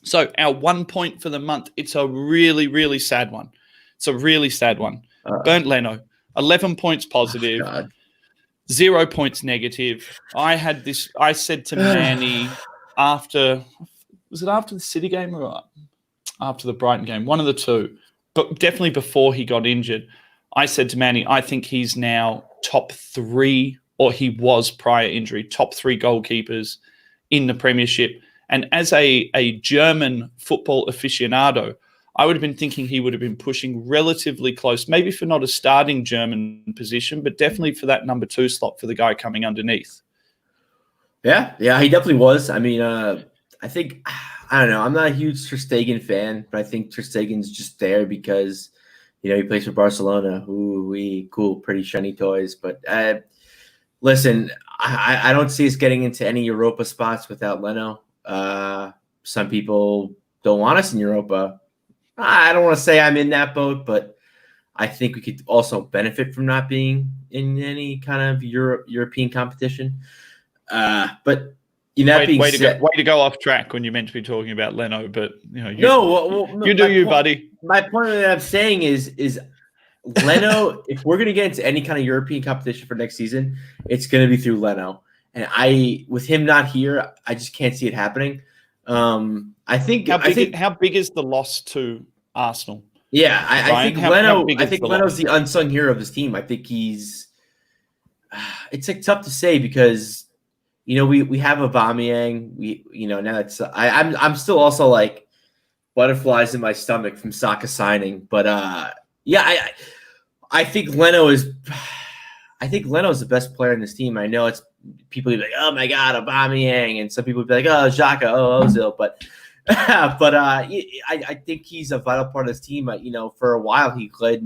So our 1 point for the month, it's a really, really sad one. It's a really sad one. Bernd Leno, 11 points positive, 0 points negative. I said to Manny was it after the City game or after the Brighton game? One of the two, but definitely before he got injured. I said to Manny, I think he's now top 3, or he was prior injury, top 3 goalkeepers in the Premiership. And as a German football aficionado, I would have been thinking he would have been pushing relatively close, maybe for not a starting German position, but definitely for that number 2 slot for the guy coming underneath. Yeah, he definitely was. I mean, I think, I don't know, I'm not a huge Ter Stegen fan, but I think Ter Stegen's just there because, he plays for Barcelona. Ooh, cool, pretty shiny toys. But listen, I don't see us getting into any Europa spots without Leno. Some people don't want us in Europa. I don't want to say I'm in that boat, but I think we could also benefit from not being in any kind of European competition. But way to go off track when you're meant to be talking about Leno, but you do you, buddy. My point that I'm saying is Leno. If we're going to get into any kind of European competition for next season, it's going to be through Leno. And with him not here, I just can't see it happening. I think how big is the loss to Arsenal? Yeah, I think Leno. I think Leno's the unsung hero of this team. I think he's. It's tough to say because. We have Aubameyang. Now that's I'm still also like butterflies in my stomach from Saka signing, but I think Leno is. I think Leno's the best player in this team. I know it's people be like, oh my god, Aubameyang, and some people would be like, oh Xhaka, oh Ozil, but I think he's a vital part of this team. For a while he led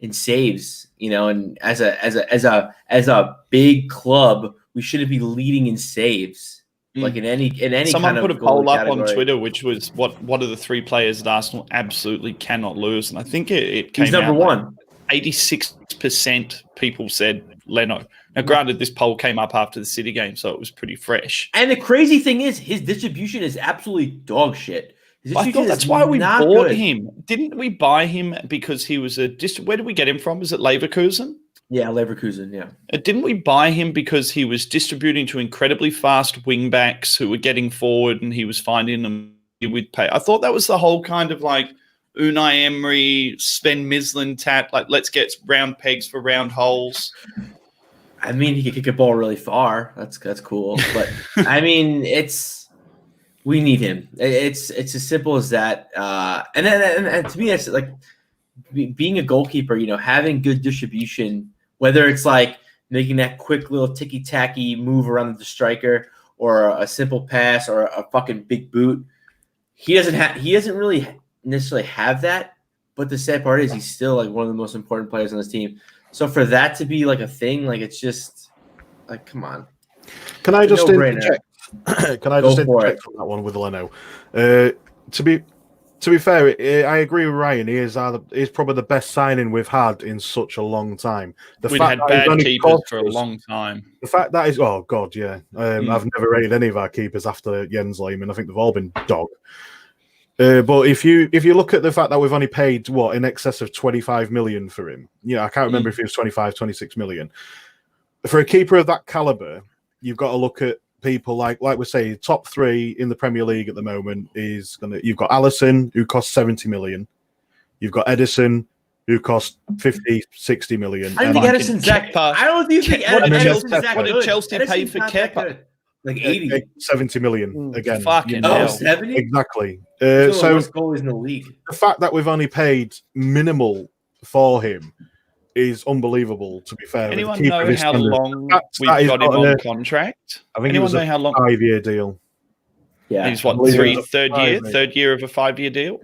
in saves. And as a big club. We shouldn't be leading in saves, like in any. Someone kind put of a poll up category. on Twitter, which was what are the 3 players that Arsenal absolutely cannot lose, and I think it came He's number out 1. 86% people said Leno. Now, granted, this poll came up after the City game, so it was pretty fresh. And the crazy thing is, his distribution is absolutely dog shit. I thought that's why we bought him. Didn't we buy him because he was where did we get him from? Is it Leverkusen? Yeah, Leverkusen, yeah. Didn't we buy him because he was distributing to incredibly fast wing-backs who were getting forward and he was finding them with pay? I thought that was the whole kind of like Unai Emery, Sven Mislintat, tat, like let's get round pegs for round holes. I mean, he can kick a ball really far. That's cool. But, I mean, we need him. It's as simple as that. And to me, it's like being a goalkeeper, having good distribution, whether it's like making that quick little ticky-tacky move around the striker or a simple pass or a fucking big boot. He doesn't really necessarily have that, but the sad part is he's still like one of the most important players on this team. So for that to be like a thing, like it's just like, come on. Can I just No-brainer. interject? Can I just interject on that one with Leno? To be fair, I agree with Ryan. He is probably the best signing we've had in such a long time. We've had bad keepers for a long time. The fact that is, oh god, yeah. I've never rated any of our keepers after Jens Lehmann. I think they've all been dog. But if you look at the fact that we've only paid in excess of 25 million for him, I can't remember if it was 25, 26 million. For a keeper of that caliber, you've got to look at people like we say, top 3 in the Premier League at the moment you've got Alisson, who costs 70 million. You've got Edison, who costs 50, 60 million. I don't think Edison's that. I don't think Edison's that good. What did Chelsea pay for Kepa? Like 80. 70 million again. Fucking hell. 70? Exactly. So goalies in the league. The fact that we've only paid minimal for him is unbelievable, to be fair. Anyone know how long we've got him on contract? I think it was a 5-year deal. Yeah. He's what, third year of a 5-year deal?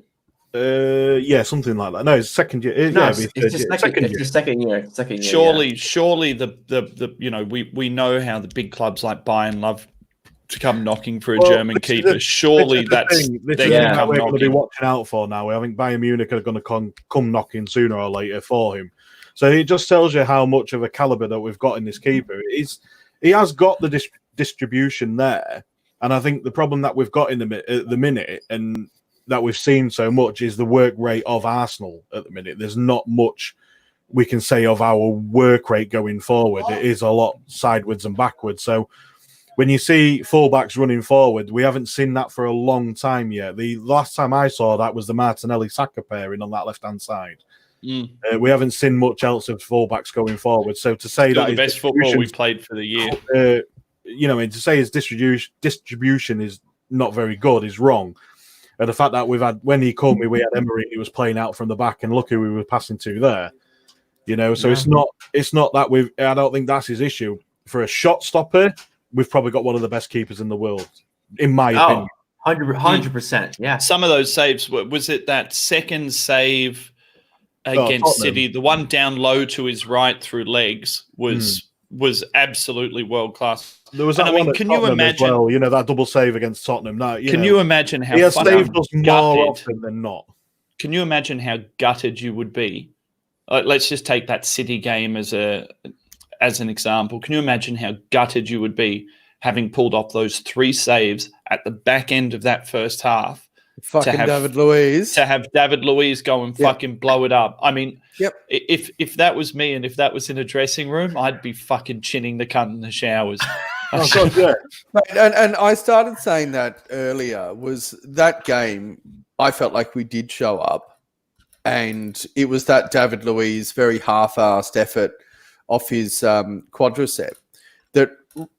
Yeah, something like that. No, it's second year. No, it's the second year. Surely the we know how the big clubs like Bayern love to come knocking for a German keeper. Surely that's we're going to be watching out for now. I think Bayern Munich are going to come knocking sooner or later for him. So it just tells you how much of a caliber that we've got in this keeper. He has got the distribution there, and I think the problem that we've got at the minute, and that we've seen so much, is the work rate of Arsenal at the minute. There's not much we can say of our work rate going forward. It is a lot sideways and backwards. So when you see fullbacks running forward, we haven't seen that for a long time yet. The last time I saw that was the Martinelli-Saka pairing on that left-hand side. We haven't seen much else of fullbacks going forward. So to say that the best football we played for the year, to say his distribution is not very good is wrong. And the fact that when he called me, we had Emery, he was playing out from the back, and look who we were passing to there. So it's not that I don't think that's his issue. For a shot stopper, we've probably got one of the best keepers in the world, in my opinion. 100%. Yeah. Some of those saves, was it that second save against City, the one down low to his right through legs was absolutely world class. There was that one. Can you imagine? As well, that double save against Tottenham. Can you imagine how he has saved us more often than not? Can you imagine how gutted you would be? Let's just take that City game as an example. Can you imagine how gutted you would be having pulled off those 3 saves at the back end of that first half? David Luiz. To have David Luiz go and fucking blow it up. I mean, if that was me and if that was in a dressing room, I'd be fucking chinning the cunt in the showers. Oh, God, yeah. And I started saying that earlier, was that game, I felt like we did show up, and it was that David Luiz very half-assed effort off his quadricep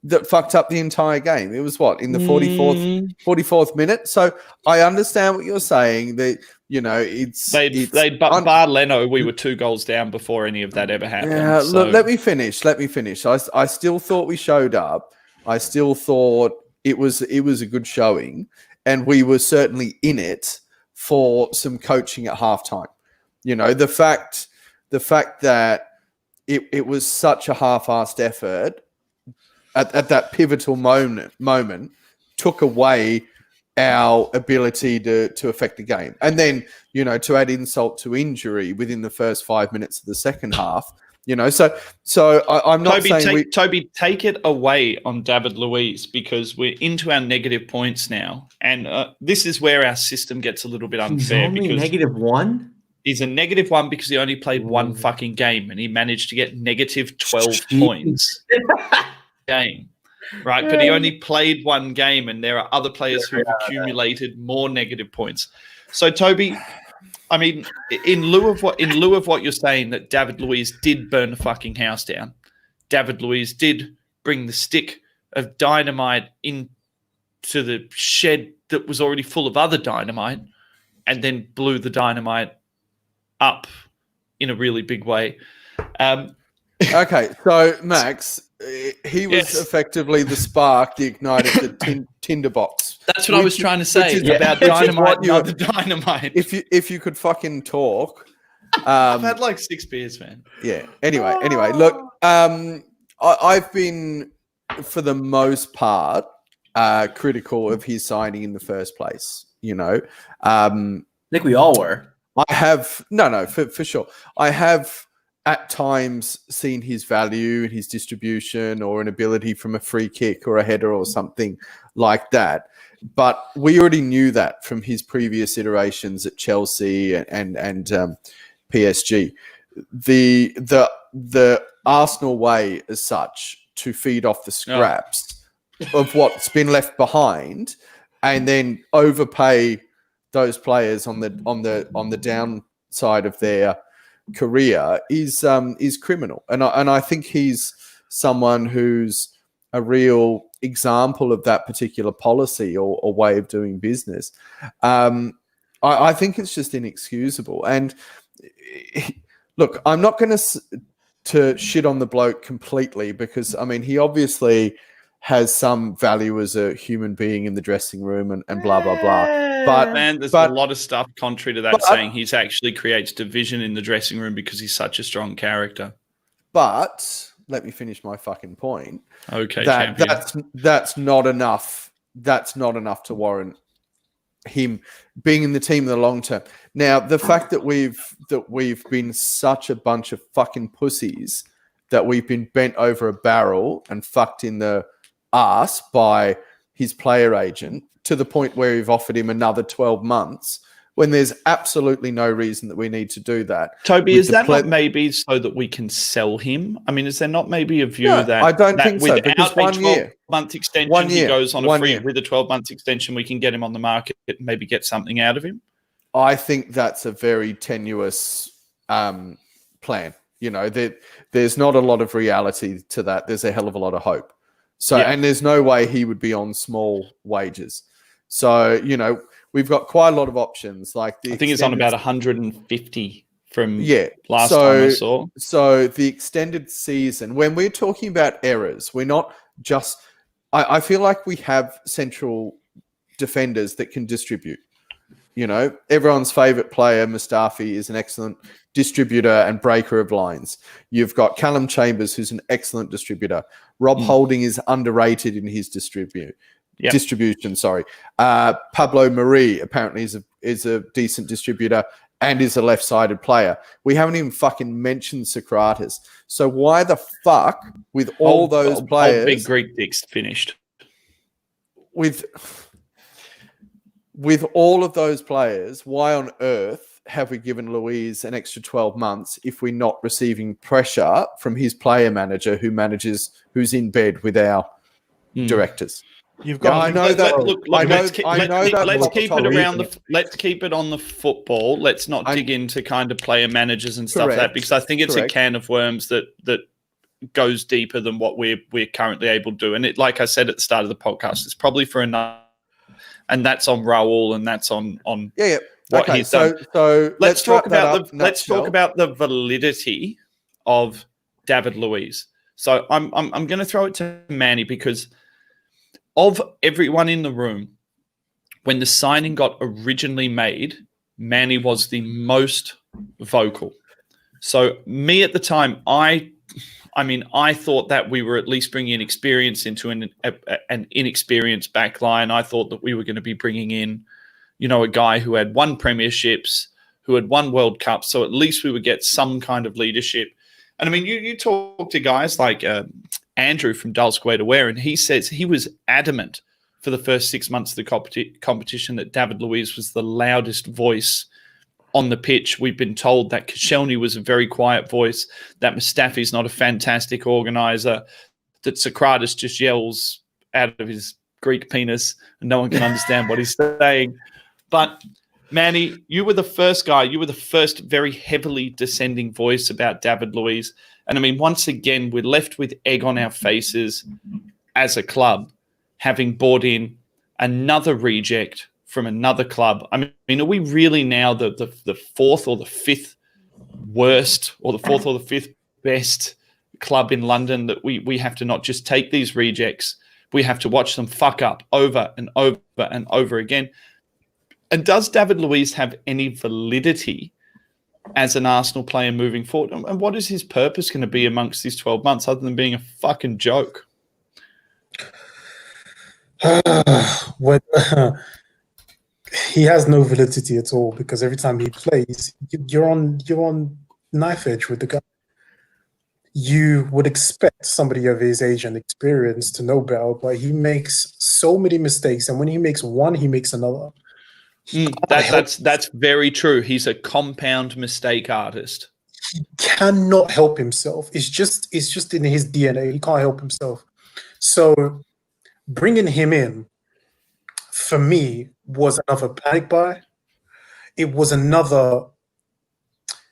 that fucked up the entire game. It was in the 44th minute. So I understand what you're saying, that bar Leno, we were 2 goals down before any of that ever happened. Yeah, look, let me finish. I still thought we showed up. I still thought it was a good showing, and we were certainly in it for some coaching at halftime. The fact that it was such a half-assed effort at that pivotal moment took away our ability to affect the game. And then, to add insult to injury within the first 5 minutes of the second half, so I'm not saying Toby, take it away on David Luiz, because we're into our negative points now. And this is where our system gets a little bit unfair. He's only -1? He's a -1 because he only played 1 fucking game, and he managed to get negative 12 points. Game, right? But he only played 1 game, and there are other players who have accumulated more negative points. So, Toby, I mean, in lieu of what you're saying, that David Luiz did burn the fucking house down, David Luiz did bring the stick of dynamite into the shed that was already full of other dynamite, and then blew the dynamite up in a really big way. Okay, so Max, he was effectively the spark that ignited the tinderbox. That's what I was trying to say about dynamite and other dynamite. If you could fucking talk, I've had like 6 beers, man. Yeah. Anyway, look, I've been, for the most part, critical of his signing in the first place. I think we all were. I have for sure. I have at times seen his value in his distribution or an ability from a free kick or a header or something like that. But we already knew that from his previous iterations at Chelsea and PSG. The Arsenal way as such to feed off the scraps of what's been left behind and then overpay those players on the downside of their career is criminal, and I think he's someone who's a real example of that particular policy or way of doing business. I think it's just inexcusable. And look, I'm not going to shit on the bloke completely because I mean he obviously has some value as a human being in the dressing room and blah blah blah. But man, there's a lot of stuff contrary to that saying he's actually creates division in the dressing room because he's such a strong character. But let me finish my fucking point. Okay, that's not enough. That's not enough to warrant him being in the team in the long term. Now, the fact that we've been such a bunch of fucking pussies that we've been bent over a barrel and fucked in the arse by his player agent to the point where we've offered him another 12 months when there's absolutely no reason that we need to do that. Toby, is that not maybe so that we can sell him? I mean, is there not maybe a view that I don't think so, because 1 year. 12-month extension, he goes on a free with a 12-month extension, we can get him on the market and maybe get something out of him? I think that's a very tenuous plan. There's not a lot of reality to that. There's a hell of a lot of hope. So, and there's no way he would be on small wages. So, we've got quite a lot of options. Like I think it's on about 150 from last time I saw. So the extended season, when we're talking about errors, we're not just. I feel like we have central defenders that can distribute. Everyone's favorite player, Mustafi, is an excellent distributor and breaker of lines. You've got Callum Chambers, who's an excellent distributor. Rob Holding is underrated in his distribution. Pablo Marie apparently is a decent distributor and is a left-sided player. We haven't even fucking mentioned Socrates. So why the fuck, with all those players, big Greek dicks finished with all of those players, why on earth have we given Luiz an extra 12 months if we're not receiving pressure from his player manager who's in bed with our directors? You've got. I know that. Let's keep it on the football. Let's not dig into kind of player managers and stuff like that, because I think it's a can of worms that goes deeper than what we're currently able to do. And it, like I said at the start of the podcast, it's probably for another. And that's on Raul, and that's on what he's done. So let's talk about the validity of David Luiz. So I'm going to throw it to Manny, because of everyone in the room, when the signing got originally made, Manny was the most vocal. So me at the time, I thought that we were at least bringing experience into an inexperienced back line. I thought that we were going to be bringing in, a guy who had won premierships, who had won World Cups. So at least we would get some kind of leadership. And I mean, you talk to guys like Andrew from Dull Square to Wear, and he says he was adamant for the first 6 months of the competition that David Luiz was the loudest voice on the pitch. We've been told that Koscielny was a very quiet voice, that Mustafi's not a fantastic organizer, that Socrates just yells out of his Greek penis and no one can understand what he's saying. But Manny, you were the first guy, you were the first very heavily descending voice about David Luiz. And I mean, once again, we're left with egg on our faces as a club, having bought in another reject from another club. I mean, are we really now the fourth or the fifth worst, or the fourth or the fifth best club in London, that we have to not just take these rejects, we have to watch them fuck up over and over and over again? And does David Luiz have any validity as an Arsenal player moving forward? And what is his purpose going to be amongst these 12 months other than being a fucking joke? When he has no validity at all, because every time he plays, you're on knife edge with the guy. You would expect somebody of his age and experience to know better, but he makes so many mistakes, and when he makes one, he makes another. That's very true. He's a compound mistake artist. He cannot help himself. It's just in his DNA. He can't help himself. So bringing him in, for me, was another panic buy. It was another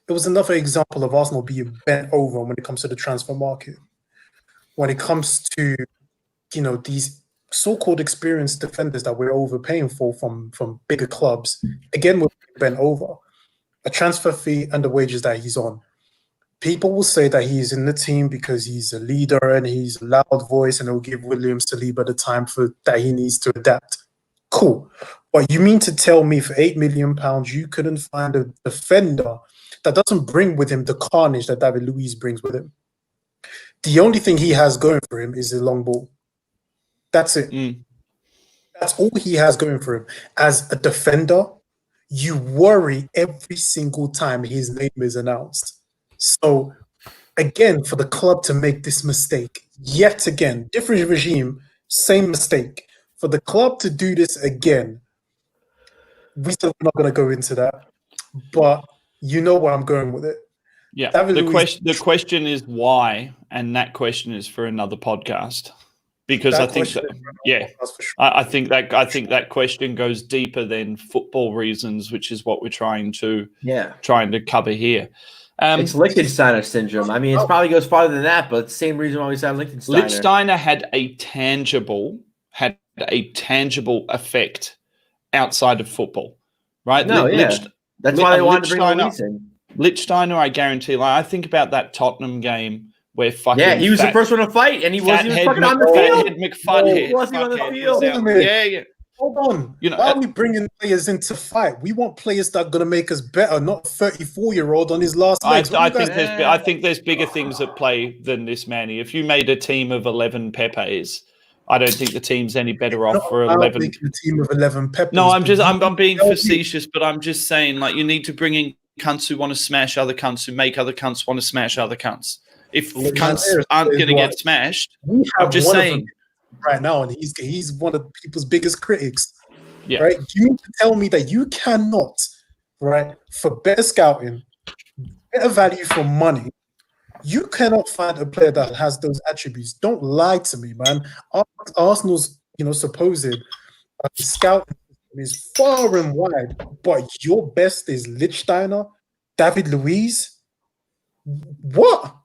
example of Arsenal being bent over when it comes to the transfer market. When it comes to, these so-called experienced defenders that we're overpaying for from bigger clubs, again, we're bent over. A transfer fee and the wages that he's on. People will say that he's in the team because he's a leader and he's a loud voice, and he'll give Williams Saliba the time that he needs to adapt. Cool. But you mean to tell me for £8 million you couldn't find a defender that doesn't bring with him the carnage that David Luiz brings with him? The only thing he has going for him is the long ball. That's it. That's all he has going for him. As a defender, you worry every single time his name is announced. So, again, for the club to make this mistake, yet again, different regime, same mistake. For the club to do this again, we're still not going to go into that. But you know where I'm going with it. Yeah. The question is why, and that question is for another podcast. Because I think that question goes deeper than football reasons, which is what we're trying to cover here. It's Liechtensteiner syndrome. I mean, it probably goes farther than that, but it's the same reason why we said Liechtensteiner. Liechtensteiner had a tangible effect outside of football, right? That's why they wanted to bring Luiz in. Liechtensteiner, I guarantee. Like, I think about that Tottenham game where he was the first one to fight, and he wasn't even fucking on the field. McFuthead wasn't on the field. Yeah. Hold on. Why are we bringing players in to fight? We want players that are going to make us better, not 34-year-old on his last legs. I think there's bigger things at play than this, Manny. If you made a team of 11 Pepes, I don't think the team's any better off for 11. A team of 11 Pepes. No, I'm being facetious, but I'm just saying, like, you need to bring in cunts who want to smash other cunts, who make other cunts want to smash other cunts. If cunts aren't going to get smashed, I'm just saying. Right now, and he's one of people's biggest critics. Yeah. Right? You mean to tell me that you cannot, right, for better scouting, better value for money, you cannot find a player that has those attributes? Don't lie to me, man. Arsenal's, supposed scouting is far and wide, but your best is Lichtsteiner, David Luiz. What?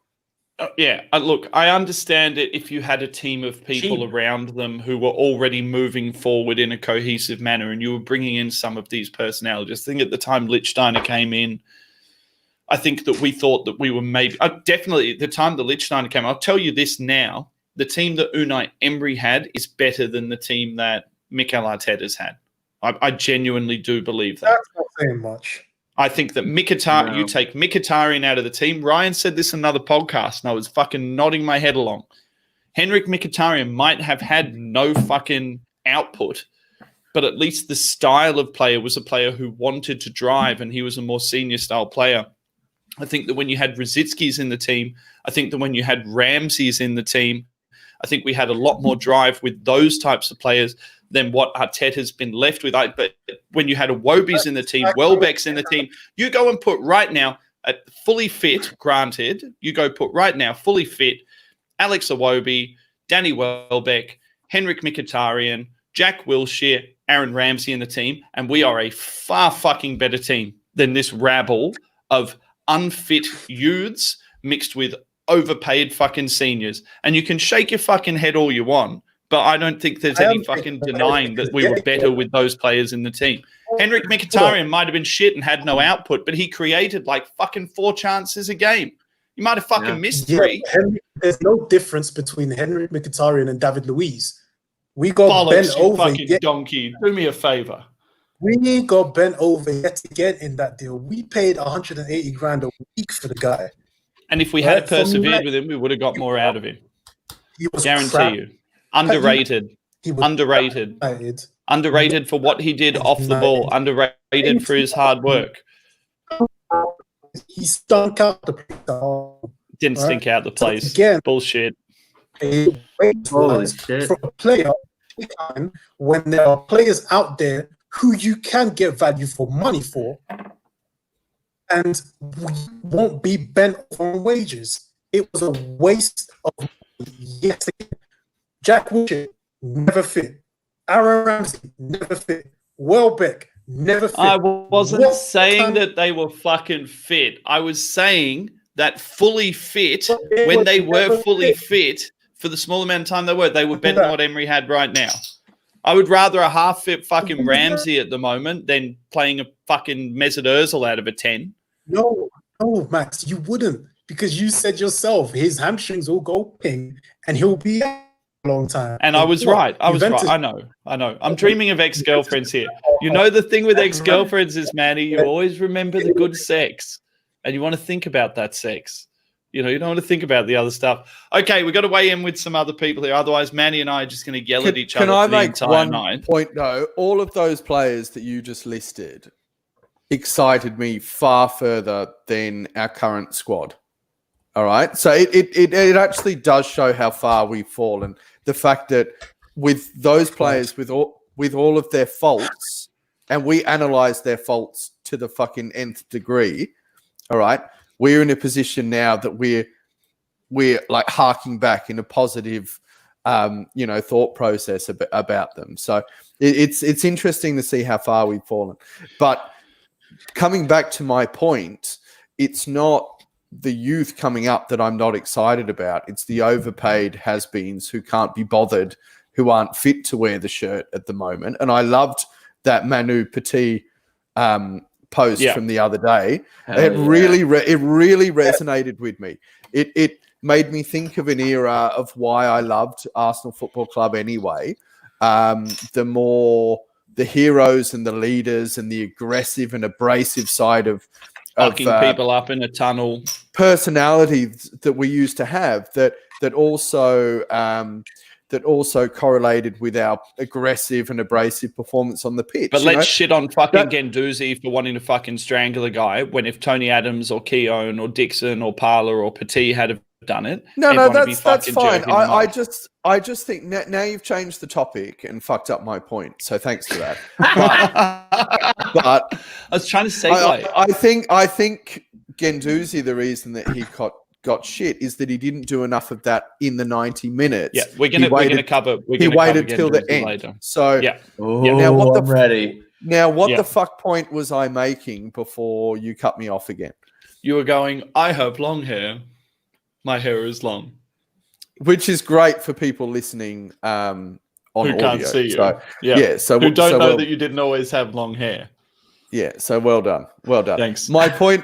Look, I understand it if you had a team of people around them who were already moving forward in a cohesive manner and you were bringing in some of these personalities. I think at the time Lichtsteiner came in, I think that we thought that we were definitely at the time the Lichtsteiner came, I'll tell you this now, the team that Unai Emery had is better than the team that Mikel Arteta's had. I genuinely do believe that. That's not saying much. I think that you take Mkhitaryan out of the team. Ryan said this in another podcast, and I was fucking nodding my head along. Henrik Mkhitaryan might have had no fucking output, but at least the style of player was a player who wanted to drive, and he was a more senior style player. I think that when you had Rosicki's in the team, I think that when you had Ramsey's in the team, I think we had a lot more drive with those types of players than what Arteta's been left with. But when you had Iwobi's in the team, Welbeck's in the team, you go and put right now, fully fit, granted, you go put right now, fully fit, Alex Iwobi, Danny Welbeck, Henrik Mkhitaryan, Jack Wilshere, Aaron Ramsey in the team, and we are a far fucking better team than this rabble of unfit youths mixed with overpaid fucking seniors. And you can shake your fucking head all you want, but I don't think there's any fucking denying that we were better with those players in the team. Henrik Mkhitaryan might have been shit and had no output, but he created like fucking 4 chances a game. You might have fucking missed 3. There's no difference between Henrik Mkhitaryan and David Luiz. We got bent over. Fucking donkey. Do me a favor. We got bent over yet again in that deal. We paid 180 grand a week for the guy. And if we had persevered with him, we would have got more out of him. He was Guarantee crap. you. Underrated. He was Underrated. Underrated. Underrated for what he did off the ball. Underrated for his hard work. He stunk out the place. Didn't stink out the place. So again, bullshit. Holy shit. For a player, when there are players out there who you can get value for money for, and we won't be bent on wages. It was a waste of money yet again. Jack Wilshere never fit. Aaron Ramsey never fit. Welbeck never fit. I wasn't saying that they were fucking fit. I was saying that fully fit, when they were fully fit, for the small amount of time they were better than what Emery had right now. I would rather a half-fit fucking Ramsey at the moment than playing a fucking Mesut Ozil out of a 10. No, Max, you wouldn't, because you said yourself his hamstrings will go ping and he'll be out a long time. And I was right. I know. I'm dreaming of ex-girlfriends here. You know the thing with ex-girlfriends is, Manny, you always remember the good sex, and you want to think about that sex. You know, you don't want to think about the other stuff. Okay, we've got to weigh in with some other people here. Otherwise, Manny and I are just going to yell at each other for the entire night. Can I make one point, though? All of those players that you just listed excited me far further than our current squad. All right? So it actually does show how far we've fallen. The fact that with those players, with all of their faults, and we analyze their faults to the fucking nth degree, all right? We're in a position now that we're like harking back in a positive, thought process about them. So it's interesting to see how far we've fallen. But coming back to my point, it's not the youth coming up that I'm not excited about. It's the overpaid has-beens who can't be bothered, who aren't fit to wear the shirt at the moment. And I loved that Manu Petit post from the other day. It really resonated with me. It made me think of an era of why I loved Arsenal Football Club anyway. The heroes and the leaders and the aggressive and abrasive side of fucking people up in a tunnel personalities that we used to have that also correlated with our aggressive and abrasive performance on the pitch. But let's shit on fucking Guendouzi for wanting to fucking strangle a guy, when if Tony Adams or Keown or Dixon or Parler or Petit had have done it. No, that's fine. I just think now you've changed the topic and fucked up my point. So thanks for that. But I was trying to segue. I think Guendouzi, the reason that he got shit is that he didn't do enough of that in the 90 minutes. Yeah, we're gonna cover. He waited till the end. Later. So now I'm ready. Now what the fuck point was I making before you cut me off again? You were going, I have long hair. My hair is long, which is great for people listening on who audio. Can't see you. So who don't know that you didn't always have long hair. Yeah. So well done. Thanks. My point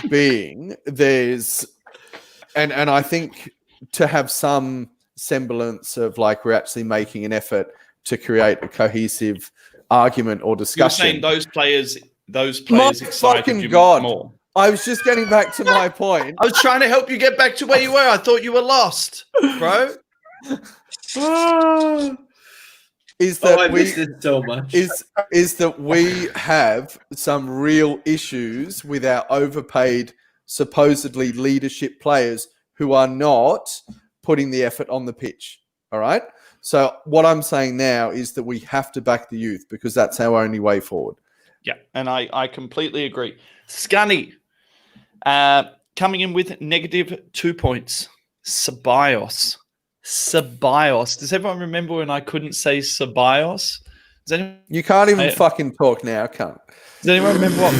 being, there's, and I think to have some semblance of like we're actually making an effort to create a cohesive argument or discussion. You're saying those players excited you more. I was just getting back to my point. I was trying to help you get back to where you were. I thought you were lost, bro. Is that I missed it so much. Is that we have some real issues with our overpaid, supposedly leadership players who are not putting the effort on the pitch. All right. So what I'm saying now is that we have to back the youth because that's our only way forward. Yeah, and I completely agree. Scunny, coming in with -2 points. Ceballos. Does everyone remember when I couldn't say Ceballos? You can't even fucking talk now, can't? Does anyone remember what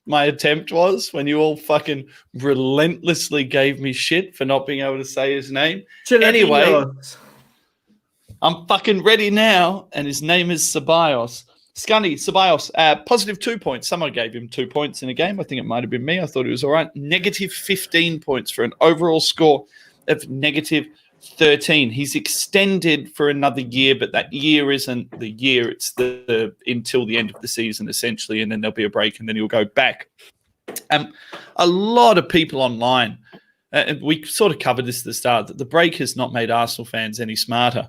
my attempt was when you all fucking relentlessly gave me shit for not being able to say his name? Anyway, I'm fucking ready now, and his name is Ceballos. Scunny, Ceballos, +2 points. Someone gave him 2 points in a game. I think it might have been me. I thought it was all right. -15 points for an overall score of - 13. He's extended for another year, but that year isn't the year. It's the until the end of the season, essentially, and then there'll be a break, and then he'll go back. A lot of people online, and we sort of covered this at the start, that the break has not made Arsenal fans any smarter.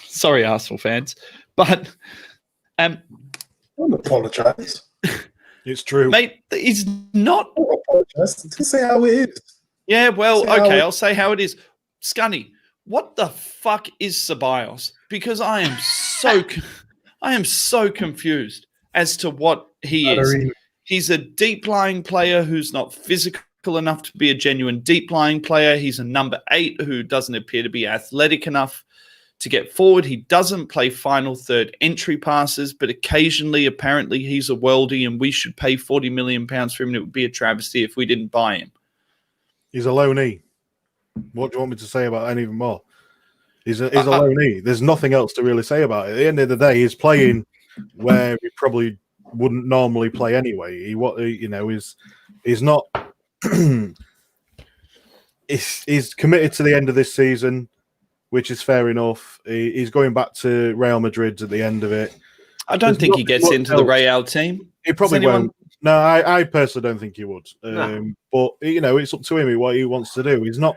Sorry, Arsenal fans, but don't apologise. It's true, mate. He's not. Don't apologise. Just say how it is. Yeah, well, Say okay, I'll say how it is. Scunny, what the fuck is Ceballos? Because I am so confused as to what he is. He's a deep-lying player who's not physical enough to be a genuine deep-lying player. He's a number 8 who doesn't appear to be athletic enough to get forward. He doesn't play final third entry passes, but occasionally, apparently, he's a worldie and we should pay £40 million for him, and it would be a travesty if we didn't buy him. He's a loanee. What do you want me to say about anything more? He's a loanee. There's nothing else to really say about it. At the end of the day, he's playing where he probably wouldn't normally play anyway. He's not. he's committed to the end of this season, which is fair enough. He's going back to Real Madrid at the end of it. I don't think he gets into the Real team. He probably won't. No, I personally don't think he would. No. But, it's up to him what he wants to do. He's not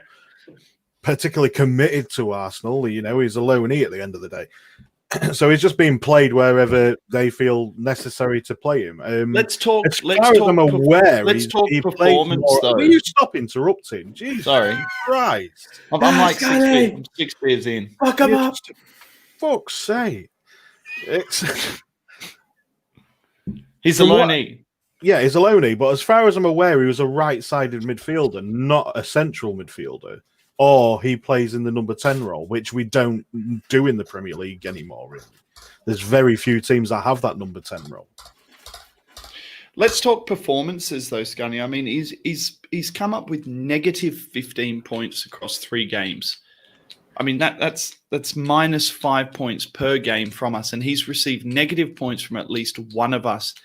particularly committed to Arsenal. He's a loanee at the end of the day. So he's just being played wherever they feel necessary to play him. Let's talk. As far as I'm aware, let's talk performance. Will you stop interrupting? Jesus Sorry, Christ! I'm like 6 beers in. Fuck him up! Fuck's sake! He's a loanee. Yeah, he's a loanee. But as far as I'm aware, he was a right-sided midfielder, not a central midfielder. Or he plays in the number 10 role, which we don't do in the Premier League anymore, really. There's very few teams that have that number 10 role. Let's talk performances, though, Scunny. I mean, he's come up with negative 15 points across 3 games. I mean, that's minus 5 points per game from us, and he's received negative points from at least one of us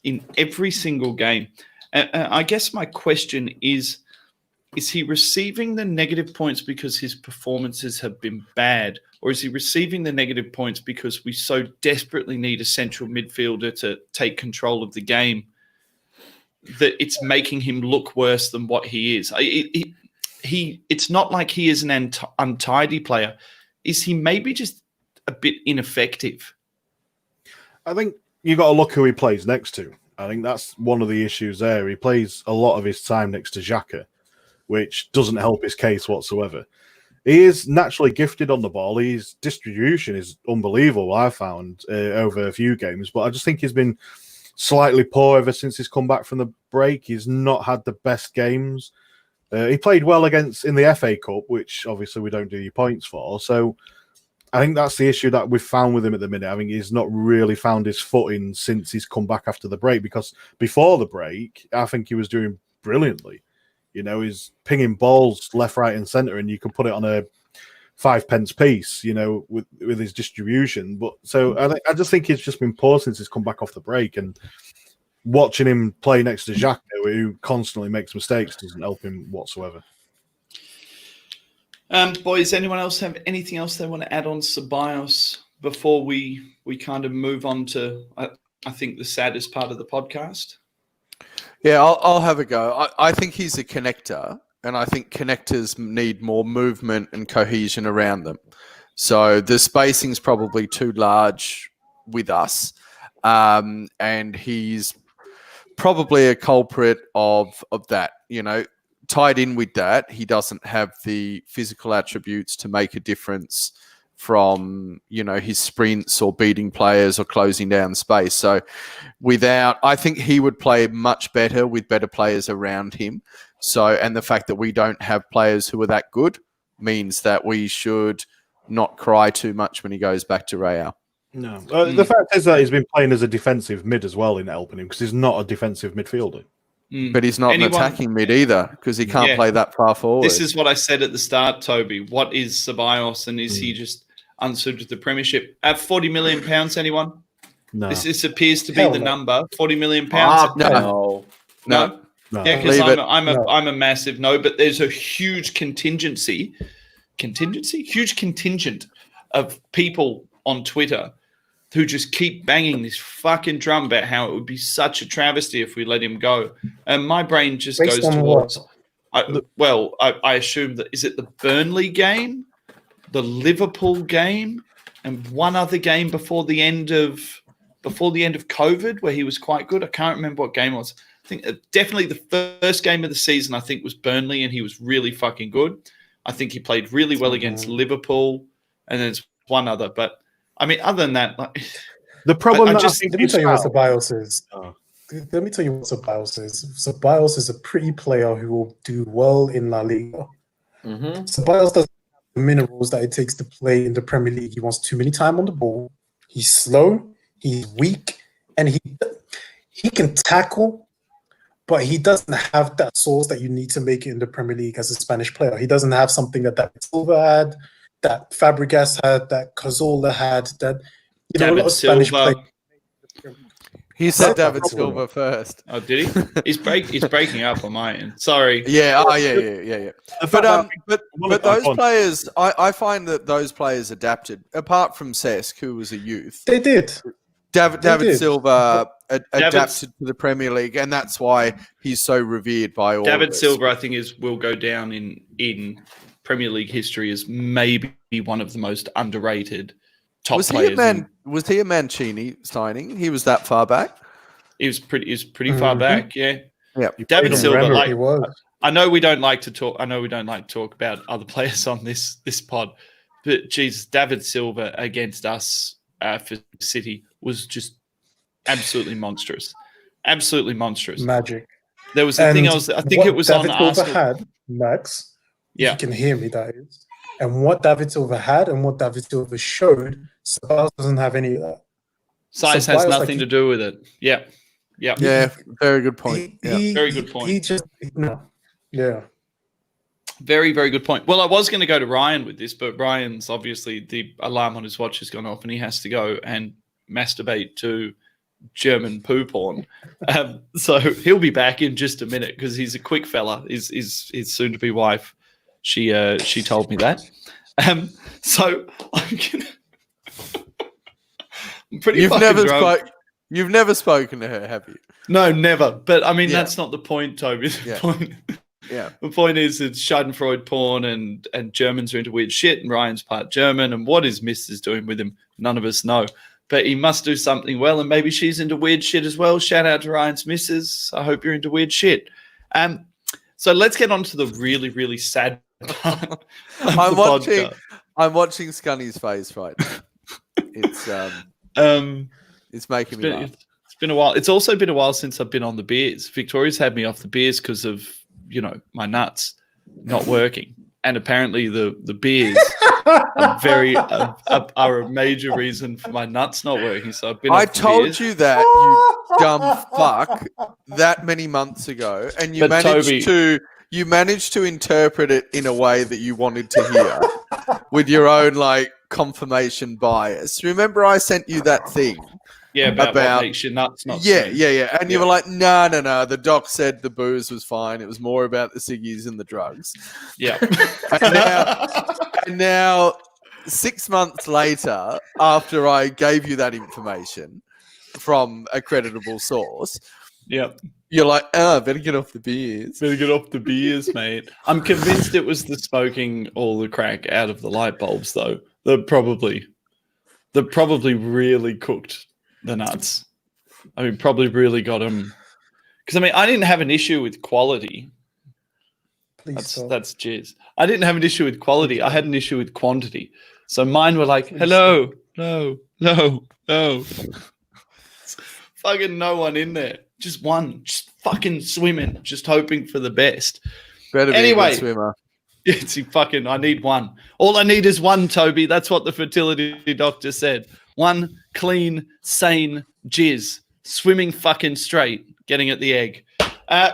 in every single game. I guess my question is he receiving the negative points because his performances have been bad, or is he receiving the negative points because we so desperately need a central midfielder to take control of the game that it's making him look worse than what he is? It's not like he is an untidy player. Is he maybe just a bit ineffective? I think you got to look who he plays next to. I think that's one of the issues there. He plays a lot of his time next to Xhaka, which doesn't help his case whatsoever. He is naturally gifted on the ball. His distribution is unbelievable, I found, over a few games. But I just think he's been slightly poor ever since he's come back from the break. He's not had the best games. He played well in the FA Cup, which obviously we don't do your points for. So I think that's the issue that we've found with him at the minute. I think he's not really found his footing since he's come back after the break, because before the break, I think he was doing brilliantly. He's pinging balls left, right, and centre, and you can put it on a 5p piece, with his distribution. But so I just think he's just been poor since he's come back off the break, and watching him play next to Xhaka, who constantly makes mistakes, doesn't help him whatsoever. Boys, anyone else have anything else they want to add on Ceballos before we kind of move on to, I think, the saddest part of the podcast? Yeah, I'll have a go. I think he's a connector, and I think connectors need more movement and cohesion around them. So the spacing's probably too large with us, and he's probably a culprit of that. Tied in with that, he doesn't have the physical attributes to make a difference from, his sprints or beating players or closing down space. So I think he would play much better with better players around him. So, and the fact that we don't have players who are that good means that we should not cry too much when he goes back to Real. No. The fact is that he's been playing as a defensive mid as well in helping him, because he's not a defensive midfielder. But he's not an attacking mid either, because he can't play that far forward. This is what I said at the start, Toby. What is Ceballos, and is he just unsuited to the Premiership? At £40 million, anyone? No. This appears to be the number. £40 million. No. Yeah, because I'm a massive no, but there's a huge contingency huge contingent of people on Twitter who just keep banging this fucking drum about how it would be such a travesty if we let him go. And my brain just Based goes on towards, what? I assume that, is it the Burnley game, the Liverpool game, and one other game before the end of COVID where he was quite good? I can't remember what game it was. I think definitely the first game of the season, I think, was Burnley, and he was really fucking good. I think he played really well against Liverpool, and then it's one other. But I mean, other than that, the problem. Let me tell you what Ceballos is. Let me tell you what Ceballos is. Ceballos is a pretty player who will do well in La Liga. Mm-hmm. Ceballos doesn't have the minerals that it takes to play in the Premier League. He wants too many time on the ball. He's slow. He's weak, and he can tackle, but he doesn't have that source that you need to make it in the Premier League as a Spanish player. He doesn't have something that David Silva had, that Fabregas had, that Cazorla had, that a lot of Spanish players. He said David Silva first. Oh, did he? He's breaking up on my end. Sorry. Yeah. Yeah. But those players, I find that those players adapted. Apart from Cesc, who was a youth, they did. David Silva adapted to the Premier League, and that's why he's so revered by all. David Silva, I think, will go down in Premier League history as maybe one of the most underrated top players. Was he a Mancini signing? He was that far back. He was pretty far back. Yeah. Yeah. David Silva. He was. I know we don't like to talk about other players on this pod, but Jesus, David Silva against us for City was just absolutely monstrous. Absolutely monstrous. Magic. There was a thing I think it was David on Silva Arsenal. had, Max. Yeah. You can hear me, that is. And what David Silva had and what David Silva showed, Ceballos doesn't have any of that. Size has nothing to do with it. Yeah. Yeah. Yeah. Very good point. Very good point. Yeah. Very, very good point. Well, I was going to go to Ryan with this, but Ryan's obviously the alarm on his watch has gone off and he has to go and masturbate to German poo porn. So he'll be back in just a minute because he's a quick fella. His soon-to-be wife, she told me that. So I'm gonna. I'm pretty. You've never spoken to her, have you? No, never. But I mean, that's not the point, Toby. The point. Yeah. The point is, it's Schadenfreude porn, and Germans are into weird shit, and Ryan's part German, and what his missus doing with him, none of us know. But he must do something well, and maybe she's into weird shit as well. Shout out to Ryan's missus. I hope you're into weird shit. So let's get on to the really, really sad part of I'm podcast. watching Scunny's face right now. It's making me laugh. It's been a while. It's also been a while since I've been on the beers. Victoria's had me off the beers because of, my nuts not working. And apparently the beers are a major reason for my nuts not working. So I've been. I told you that, you dumb fuck, that many months ago, and you managed to interpret it in a way that you wanted to hear with your own confirmation bias. Remember, I sent you that thing. Yeah, about what makes your nuts not. Yeah. And you were like, no. The doc said the booze was fine. It was more about the ciggies and the drugs. Yeah. and now 6 months later, after I gave you that information from a creditable source, you're like, better get off the beers. Better get off the beers, mate. I'm convinced it was the smoking all the crack out of the light bulbs, though. They probably really cooked the nuts. I mean, probably really got them. Because, I didn't have an issue with quality. That's jizz. I didn't have an issue with quality. I had an issue with quantity. So mine were like, hello, no. Fucking no one in there. Just one. Just fucking swimming. Just hoping for the best. Better be a good swimmer. I need one. All I need is one, Toby. That's what the fertility doctor said. One clean, sane jizz. Swimming fucking straight. Getting at the egg.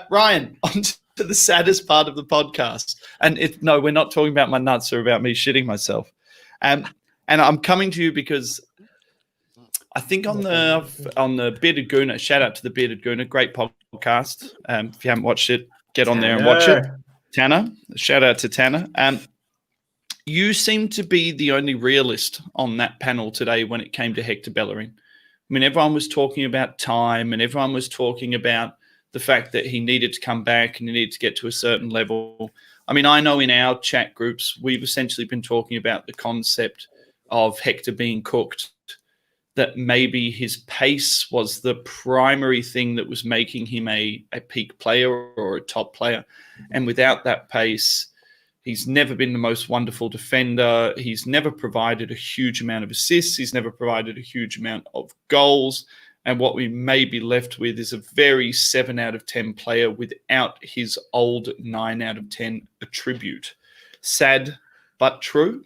Ryan, on to the saddest part of the podcast. And we're not talking about my nuts or about me shitting myself. And I'm coming to you because I think on the Bearded Gooner, shout out to the Bearded Gooner, great podcast. If you haven't watched it, get on there and watch it. Tanner, shout out to Tanner. you seem to be the only realist on that panel today when it came to Hector Bellerin. I mean, everyone was talking about time and everyone was talking about the fact that he needed to come back and he needed to get to a certain level. I mean, I know in our chat groups, we've essentially been talking about the concept of Hector being cooked, that maybe his pace was the primary thing that was making him a peak player or a top player. And without that pace, he's never been the most wonderful defender. He's never provided a huge amount of assists. He's never provided a huge amount of goals. And what we may be left with is a very 7 out of 10 player without his old 9 out of 10 attribute. Sad, but true.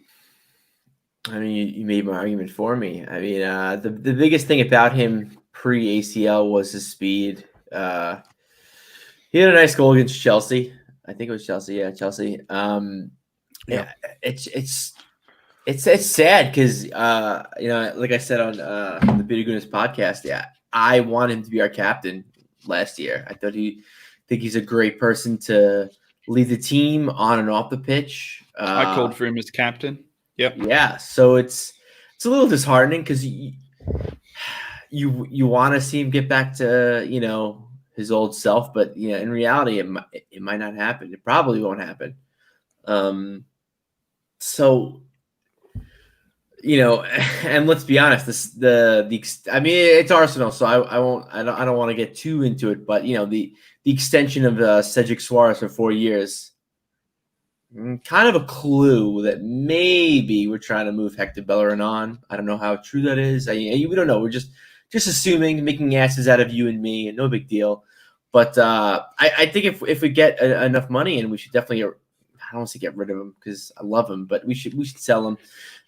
I mean, you made my argument for me. I mean, the biggest thing about him pre-ACL was his speed. He had a nice goal against Chelsea. I think it was Chelsea. Yeah, Chelsea. Yeah, it's sad because like I said on the Bitty Goodness podcast, yeah, I want him to be our captain last year. I think he's a great person to lead the team on and off the pitch. I called for him as captain. Yep. Yeah. So it's a little disheartening because you want to see him get back to his old self, but in reality, it might not happen. It probably won't happen. So. And let's be honest, I mean, it's Arsenal, so I don't want to get too into it, but the extension of Cedric Suarez for 4 years, kind of a clue that maybe we're trying to move Hector Bellerin on. I don't know how true that is. We don't know. We're just assuming, making asses out of you and me, and no big deal. But I think if we get enough money, and we should definitely. I don't want to get rid of him because I love him, but we should sell him.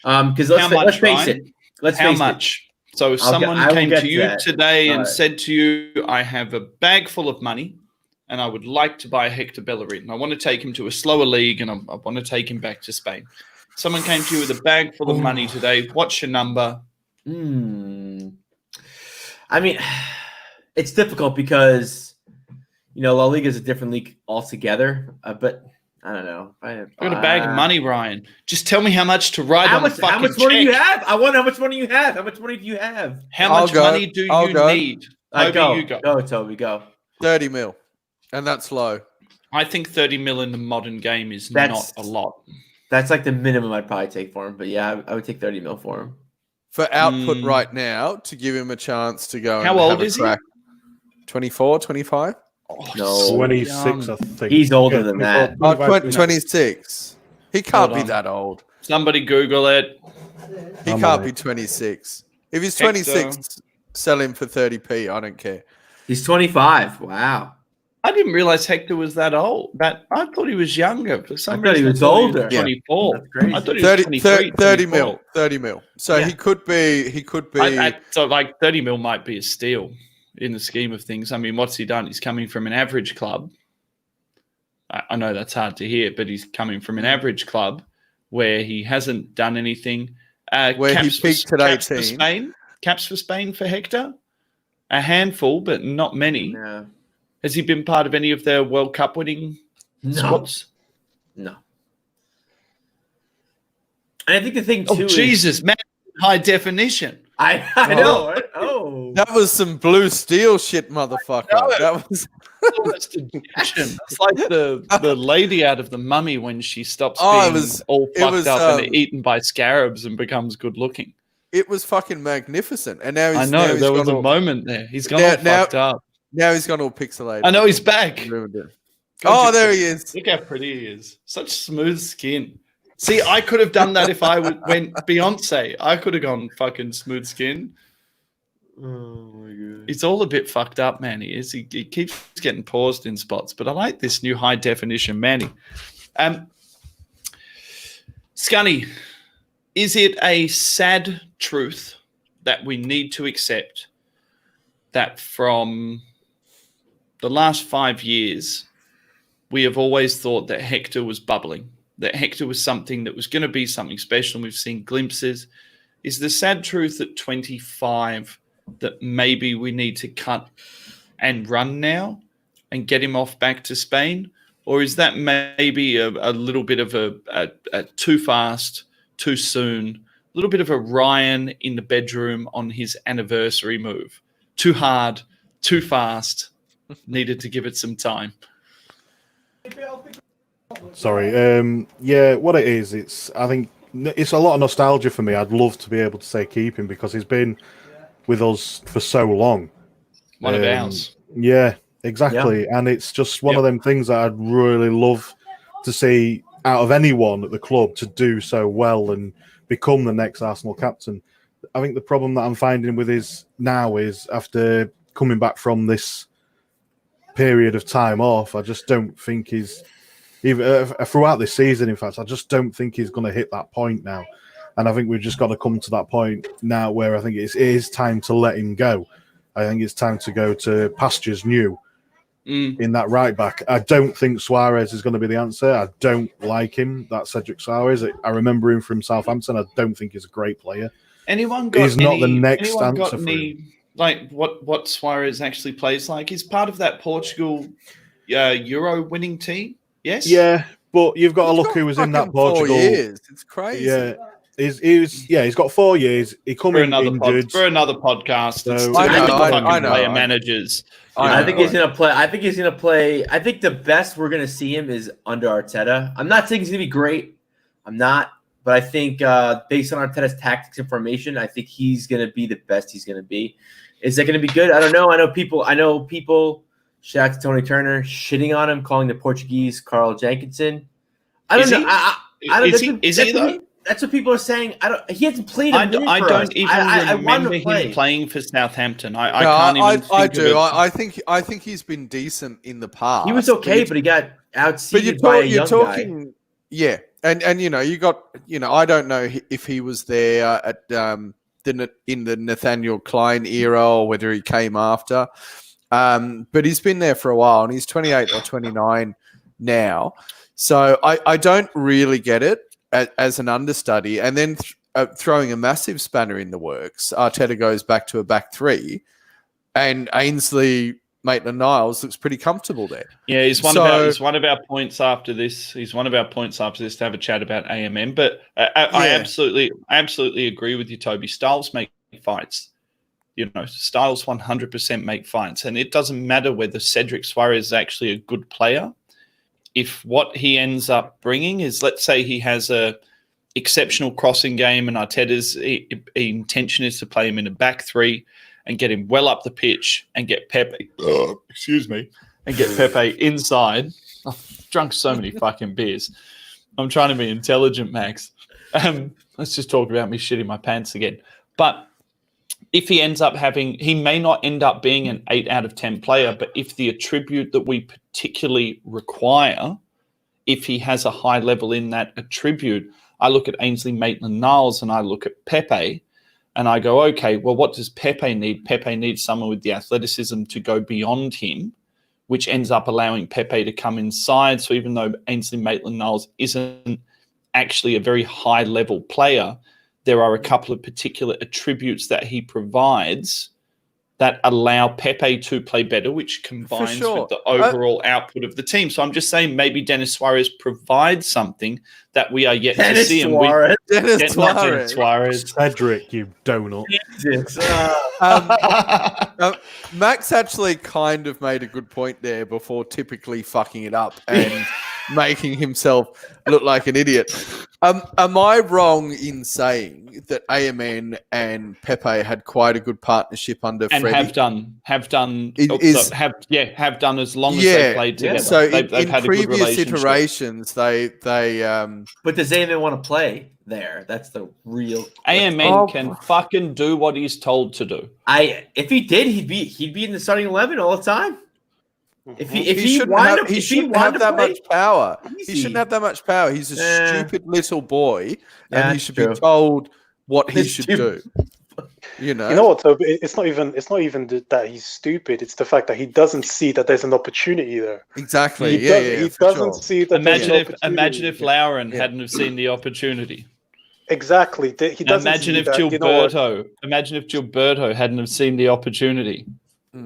Because let's face it. How much? So if someone came to you today and said to you, I have a bag full of money and I would like to buy Hector Bellerin. I want to take him to a slower league and I want to take him back to Spain. Someone came to you with a bag full of money today. What's your number? I mean, it's difficult because, La Liga is a different league altogether, but I don't know. I've got a bag of money, Ryan. Just tell me how much to write on the fucking check. How much money do you have? I want how much money you have. How much money do you have? How much money do you need? Toby, you go. Go, Toby, go. 30 mil. And that's low. I think 30 mil in the modern game is not a lot. That's like the minimum I'd probably take for him. But yeah, I would take 30 mil for him. For output right now, to give him a chance to go How and old have is a crack. he? 24, 25? No, 26, I think. He's older than that. 26. He can't be that old. Somebody Google it. He can't be 26. If he's 26, sell him for 30p. I don't care. He's 25. Wow. I didn't realize Hector was that old. I thought he was younger. For some reason, he was older. 24. That's crazy. I thought he was 23, 30 mil. 30 mil. So he could be. So like 30 mil might be a steal in the scheme of things. I mean, what's he done? He's coming from an average club. I know that's hard to hear, but he's coming from an average club where he hasn't done anything. Where he peaked at 18. Caps for Spain for Hector? A handful, but not many. Yeah. Has he been part of any of their World Cup winning squads? No. And I think the thing too Jesus, man, high definition. I know. Right? Oh. That was some blue steel shit, motherfucker. That was It's like the lady out of The Mummy when she stops being all fucked up and eaten by scarabs and becomes good looking. It was fucking magnificent. And now he's there was a moment there. He's gone all fucked up. Now he's gone all pixelated. I know he's back. Oh, there he is. Look how pretty he is. Such smooth skin. See, I could have done that if I went Beyonce. I could have gone fucking smooth skin. Oh my god. He's all a bit fucked up, man. He is. He keeps getting paused in spots, but I like this new high definition Manny. Scunny, is it a sad truth that we need to accept that from the last 5 years, we have always thought that Hector was bubbling, that Hector was something that was going to be something special, and we've seen glimpses? Is the sad truth at 25 that maybe we need to cut and run now and get him off back to Spain? or is that maybe a little bit of a too fast, too soon, a little bit of a Ryan in the bedroom on his anniversary move? Too hard, too fast, needed to give it some time. Sorry. Yeah, what it is, I think it's a lot of nostalgia for me. I'd love to be able to say keep him because he's been with us for so long. One of ours. Yeah, exactly. Yeah. And it's just one of them things that I'd really love to see out of anyone at the club to do so well and become the next Arsenal captain. I think the problem that I'm finding with his now is after coming back from this period of time off, I just don't think he's even throughout this season. In fact, I just don't think he's going to hit that point now. And I think we've just got to come to that point now where I think it is time to let him go. I think it's time to go to pastures new in that right back. I don't think Suarez is going to be the answer. I don't like him, that Cedric Suarez. I remember him from Southampton. I don't think he's a great player. He's not the next answer for him. Like what Suarez actually plays like? He's part of that Portugal Euro winning team. Yes. Yeah, but you've got to look who was in that Portugal. 4 years. It's crazy. Yeah. He's got 4 years. He come in injured for another podcast. So, I know. Player managers. I think he's gonna play. I think he's gonna play. I think the best we're gonna see him is under Arteta. I'm not saying he's gonna be great. I'm not, but I think based on Arteta's tactics and formation, I think he's gonna be the best he's gonna be. Is that gonna be good? I don't know. I know people. Shout out to Tony Turner shitting on him, calling the Portuguese Carl Jenkinson. I don't know. I don't. Is he though? That's what people are saying. He hasn't played. I don't even remember him playing for Southampton. I can't even. I do. I think he's been decent in the past. He was okay, but he got outseeded by a young guy. Yeah, and you got I don't know if he was there at in the Nathaniel Klein era or whether he came after. But he's been there for a while, and he's 28 or 29 now. So I don't really get it as an understudy. And then throwing a massive spanner in the works, Arteta goes back to a back three, and Ainsley Maitland-Niles looks pretty comfortable there. Yeah, he's one of our points after this. He's one of our points after this to have a chat about AMM. But I absolutely agree with you, Toby. Styles make fights. Styles 100% make fights. And it doesn't matter whether Cedric Suarez is actually a good player. If what he ends up bringing is, let's say he has a exceptional crossing game and Arteta's intention is to play him in a back three and get him well up the pitch and get Pepe, and get Pepe inside. I've drunk so many fucking beers. I'm trying to be intelligent, Max. Let's just talk about me shitting my pants again. But if he ends up he may not end up being an 8 out of 10 player, but if the attribute that we particularly require, if he has a high level in that attribute, I look at Ainsley Maitland-Niles and I look at Pepe and I go, okay, well, what does Pepe need? Pepe needs someone with the athleticism to go beyond him, which ends up allowing Pepe to come inside. So even though Ainsley Maitland-Niles isn't actually a very high level player, there are a couple of particular attributes that he provides that allow Pepe to play better, which combines with the overall output of the team. So I'm just saying maybe Dennis Suarez provides something that we are yet to see. Dennis Suarez. Cedric, you donut. Max actually kind of made a good point there before typically fucking it up and making himself look like an idiot. Am I wrong in saying that AMN and Pepe had quite a good partnership under Freddie? And have done as long as they played together. So they've had previous a good relationship. iterations, they But does AMN want to play there? That's the real AMN can fucking do what he's told to do. If he did, he'd be in the starting 11 all the time. He shouldn't have that much power. He shouldn't have that much power. He's a stupid little boy, and he should be told what he should do. You know what? Though it's not even that he's stupid. It's the fact that he doesn't see that there's an opportunity there. Exactly. He doesn't see that. Imagine if Lauren hadn't have seen the opportunity. Exactly. He doesn't. Imagine if Gilberto hadn't have seen the opportunity.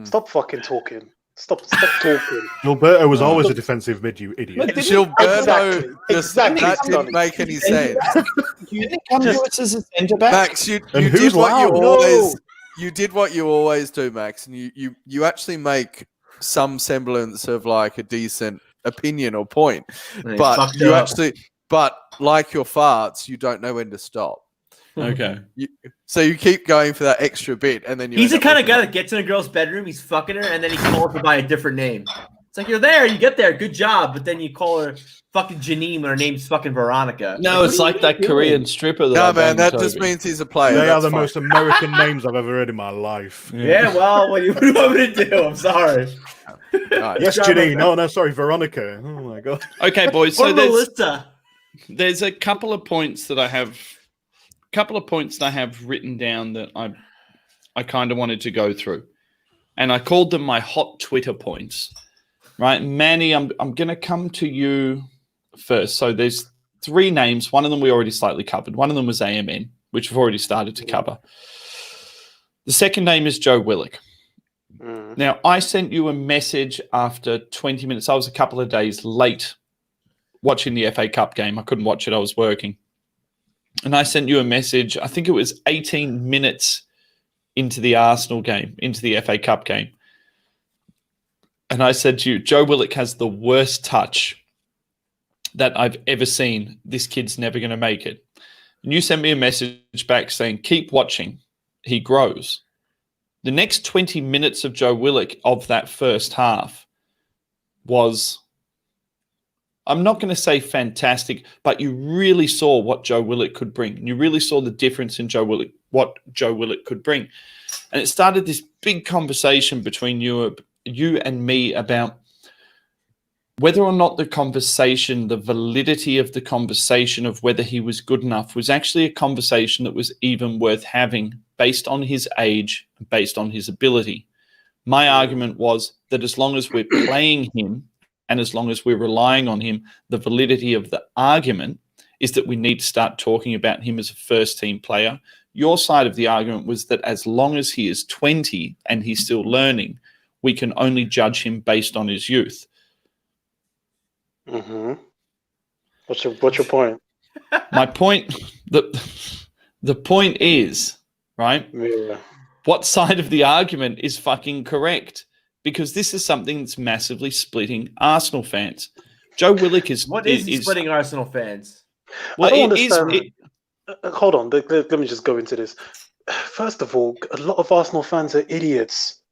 Stop fucking talking. Stop talking. Gilberto was always a defensive mid, you idiot. Gilberto, Exactly. that didn't make any sense. You didn't come to us as a centre back. Max, you And did who's what you loud? always you did what you always do, Max, and you actually make some semblance of like a decent opinion or point, but you actually, but like your farts, you don't know when to stop. Okay. So you keep going for that extra bit, and then he's the kind of guy that gets in a girl's bedroom, he's fucking her, and then he calls her by a different name. It's like, you're there, you get there, good job, but then you call her fucking Janine when her name's fucking Veronica. No, it's like that Korean stripper. No, man, that just means he's a player. They are the fine. most American names I've ever heard in my life. Yeah, well, what do you want me to do? I'm sorry. Right. Yes, Janine. No, sorry, Veronica. Oh my god. Okay, boys. Or So Melissa. there's a couple of points that I have. Written down that I kind of wanted to go through, and I called them my hot Twitter points. Right, Manny, I'm going to come to you first. So there's 3 names. One of them we already slightly covered. One of them was AMN, which we've already started to cover. The second name is Joe Willock. Now, I sent you a message after 20 minutes. I was a couple of days late watching the FA Cup game. I couldn't watch it. I was working. And I sent you a message, I think it was 18 minutes into the Arsenal game, into the FA Cup game. And I said to you, Joe Willock has the worst touch that I've ever seen. This kid's never going to make it. And you sent me a message back saying, keep watching. He grows. The next 20 minutes of Joe Willock of that first half was, I'm not going to say fantastic, but you really saw what Joe Willock could bring. And you really saw the difference in Joe Willock, what Joe Willock could bring. And it started this big conversation between you and me about whether or not the conversation, the validity of the conversation of whether he was good enough was actually a conversation that was even worth having based on his age, based on his ability. My argument was that as long as we're playing him and as long as we're relying on him, the validity of the argument is that we need to start talking about him as a first-team player. Your side of the argument was that as long as he is 20 and he's still learning, we can only judge him based on his youth. Mm-hmm. What's your point? My point, the point is, right? Yeah. What side of the argument is fucking correct? Because this is something that's massively splitting Arsenal fans. Joe Willock is... What is splitting Arsenal fans? Well, I don't understand. Hold on. Let me just go into this. First of all, a lot of Arsenal fans are idiots.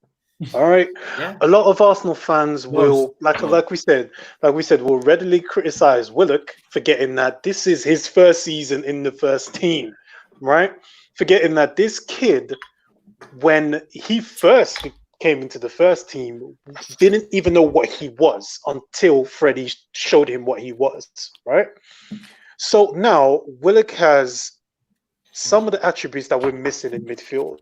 All right. Yeah. A lot of Arsenal fans will, like we said, will readily criticize Willock, forgetting that this is his first season in the first team, right? Forgetting that this kid, when he first came into the first team, didn't even know what he was until Freddie showed him what he was, right? So now Willock has some of the attributes that we're missing in midfield,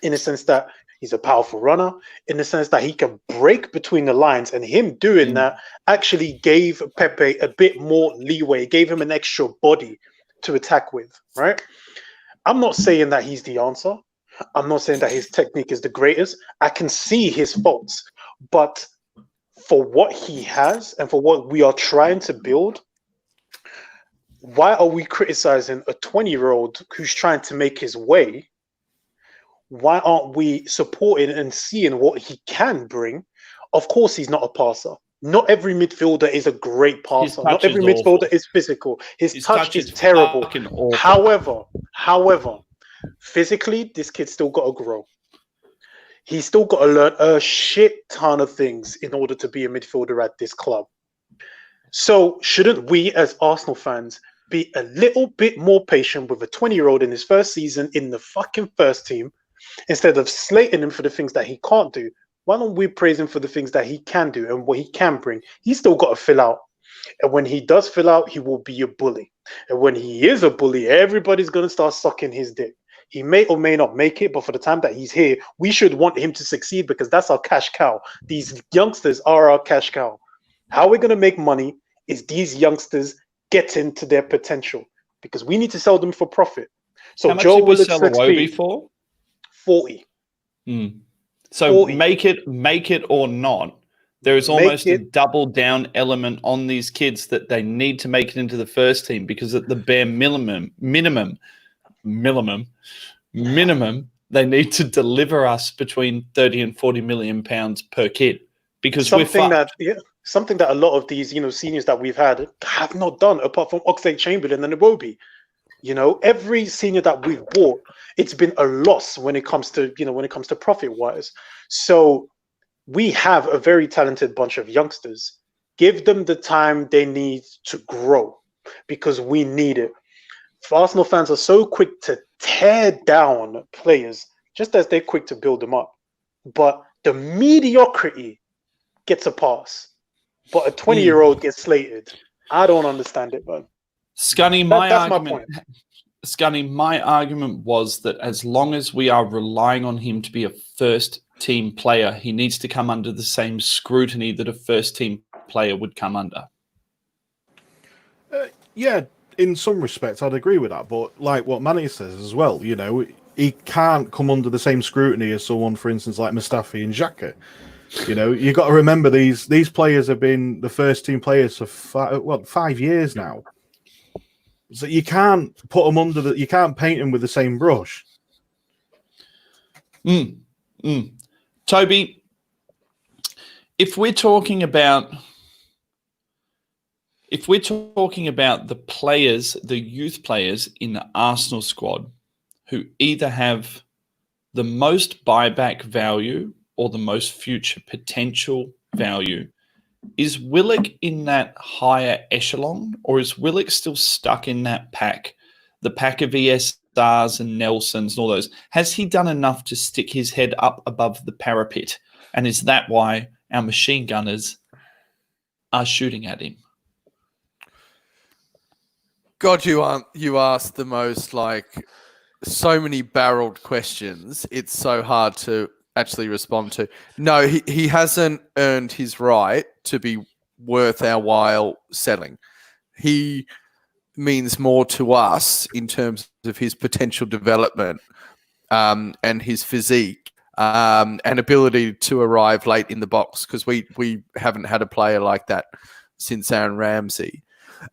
in the sense that he's a powerful runner, in the sense that he can break between the lines, and him doing that actually gave Pepe a bit more leeway, gave him an extra body to attack with, right? I'm not saying that he's the answer. I'm not saying that his technique is the greatest. I can see his faults, but for what he has and for what we are trying to build, why are we criticizing a 20-year-old who's trying to make his way? Why aren't we supporting and seeing what he can bring? Of course, he's not a passer. Not every midfielder is a great passer. Not every midfielder is physical. His touch is terrible. However, physically, this kid's still got to grow. He's still got to learn a shit ton of things in order to be a midfielder at this club. So shouldn't we as Arsenal fans be a little bit more patient with a 20-year-old in his first season in the fucking first team, instead of slating him for the things that he can't do? Why don't we praise him for the things that he can do and what he can bring? He's still got to fill out. And when he does fill out, he will be a bully. And when he is a bully, everybody's going to start sucking his dick. He may or may not make it, but for the time that he's here, we should want him to succeed, because that's our cash cow. These youngsters are our cash cow. How we're going to make money is these youngsters getting to their potential, because we need to sell them for profit. So how much Joe did we Willock sell Iwobi for? 40. So make it or not. There is almost a double down element on these kids that they need to make it into the first team, because at the bare minimum, they need to deliver us between 30 and 40 million pounds per kid, because something that a lot of these, seniors that we've had have not done, apart from Oxlade-Chamberlain and Iwobi. Every senior that we've bought, it's been a loss when it comes to profit wise. So we have a very talented bunch of youngsters. Give them the time they need to grow, because we need it. Arsenal fans are so quick to tear down players, just as they're quick to build them up. But the mediocrity gets a pass, but a 20-year-old gets slated. I don't understand it, man. Scunny, my argument was that as long as we are relying on him to be a first team player, he needs to come under the same scrutiny that a first team player would come under. Yeah, in some respects, I'd agree with that. But like what Manny says as well, he can't come under the same scrutiny as someone, for instance, like Mustafi and Xhaka. You got to remember these players have been the first team players for 5 years now. So you can't put them under you can't paint them with the same brush. Toby, if we're talking about the players, the youth players in the Arsenal squad who either have the most buyback value or the most future potential value, is Willock in that higher echelon, or is Willock still stuck in that pack, the pack of ESRs and Nelsons and all those? Has he done enough to stick his head up above the parapet? And is that why our machine gunners are shooting at him? God, you asked the most, so many barreled questions. It's so hard to actually respond to. No, he hasn't earned his right to be worth our while selling. He means more to us in terms of his potential development and his physique and ability to arrive late in the box, because we haven't had a player like that since Aaron Ramsey,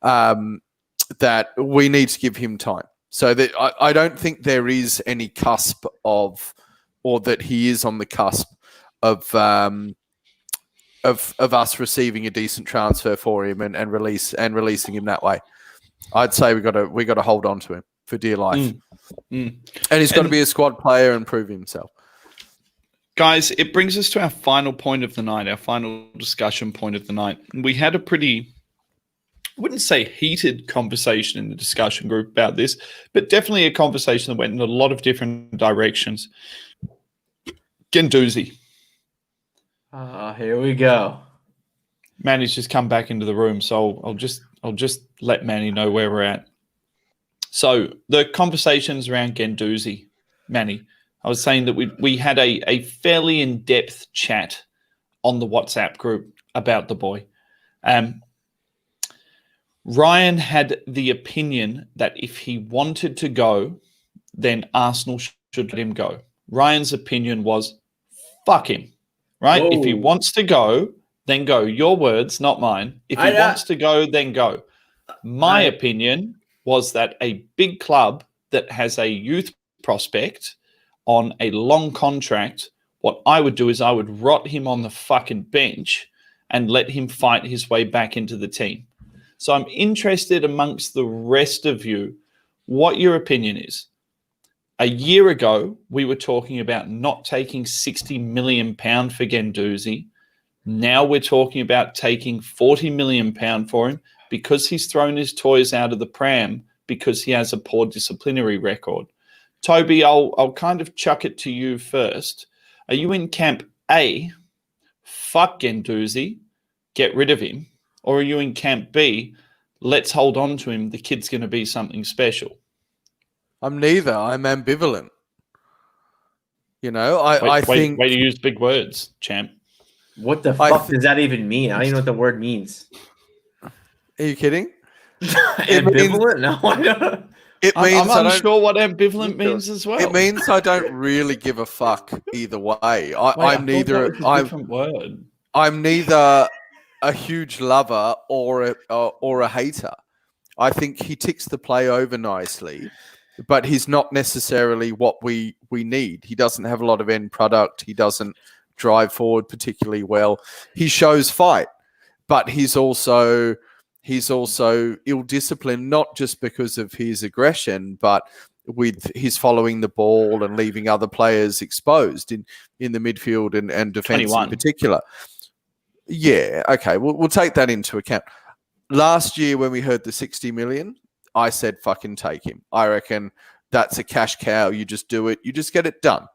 that we need to give him time. So that I don't think there is any cusp of, or that he is on the cusp of us receiving a decent transfer for him and releasing him that way. I'd say we got to hold on to him for dear life, and he's got to be a squad player and prove himself. Guys, it brings us to our final point of the night, our final discussion point of the night. We had a pretty, I wouldn't say heated conversation in the discussion group about this, but definitely a conversation that went in a lot of different directions. Guendouzi. Here we go. Manny's just come back into the room, so I'll just let Manny know where we're at. So the conversations around Guendouzi, Manny, I was saying that we had a fairly in-depth chat on the WhatsApp group about the boy. Ryan had the opinion that if he wanted to go, then Arsenal should let him go. Ryan's opinion was, fuck him, right? Whoa. If he wants to go, then go. Your words, not mine. If he wants to go, then go. My opinion was that a big club that has a youth prospect on a long contract, what I would do is I would rot him on the fucking bench and let him fight his way back into the team. So I'm interested amongst the rest of you what your opinion is. A year ago, we were talking about not taking £60 million for Guendouzi. Now we're talking about taking £40 million for him because he's thrown his toys out of the pram because he has a poor disciplinary record. Toby, I'll kind of chuck it to you first. Are you in camp A, fuck Guendouzi, get rid of him? Or are you in camp B, let's hold on to him, the kid's going to be something special? I'm neither. I'm ambivalent. I think... Way to use big words, champ. What the fuck does that even mean? I don't even know what the word means. Are you kidding? Ambivalent? No, I don't. I'm unsure what ambivalent means as well. It means I don't really give a fuck either way. I'm neither. A different word. I'm neither a huge lover or a hater. I think he ticks the play over nicely, but he's not necessarily what we need. He doesn't have a lot of end product. He doesn't drive forward particularly well. He shows fight, but he's also ill-disciplined, not just because of his aggression, but with his following the ball and leaving other players exposed in the midfield and defence in particular. Yeah, okay, we'll take that into account. Last year when we heard the 60 million, I said fucking take him. I reckon that's a cash cow. You just do it. You just get it done.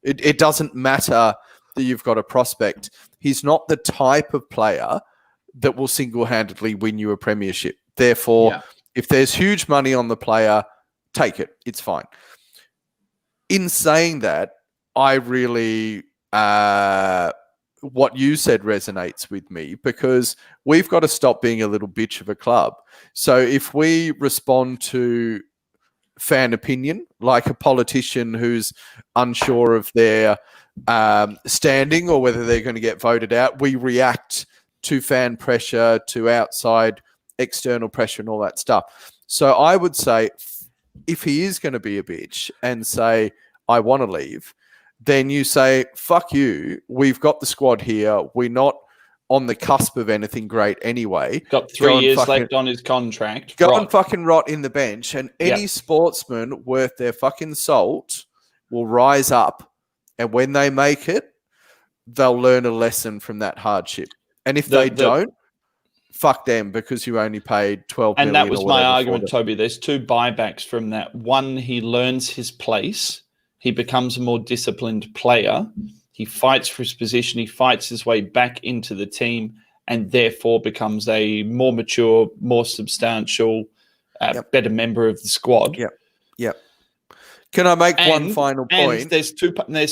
It doesn't matter that you've got a prospect. He's not the type of player that will single-handedly win you a premiership. Therefore, if there's huge money on the player, take it. It's fine. In saying that, I really, what you said resonates with me because we've got to stop being a little bitch of a club. So if we respond to fan opinion, like a politician who's unsure of their standing or whether they're going to get voted out, we react to fan pressure, to outside external pressure and all that stuff. So I would say if he is going to be a bitch and say, I want to leave, then you say, fuck you, we've got the squad here. We're not on the cusp of anything great anyway. Got 3 years left on his contract. Go and fucking rot in the bench. And any sportsman worth their fucking salt will rise up. And when they make it, they'll learn a lesson from that hardship. And if they don't, fuck them because you only paid 12 million. And that was my argument, Toby. There's two buybacks from that. One, he learns his place. He becomes a more disciplined player. He fights for his position. He fights his way back into the team and therefore becomes a more mature, more substantial, better member of the squad. Yep. Can I make one final point? And there's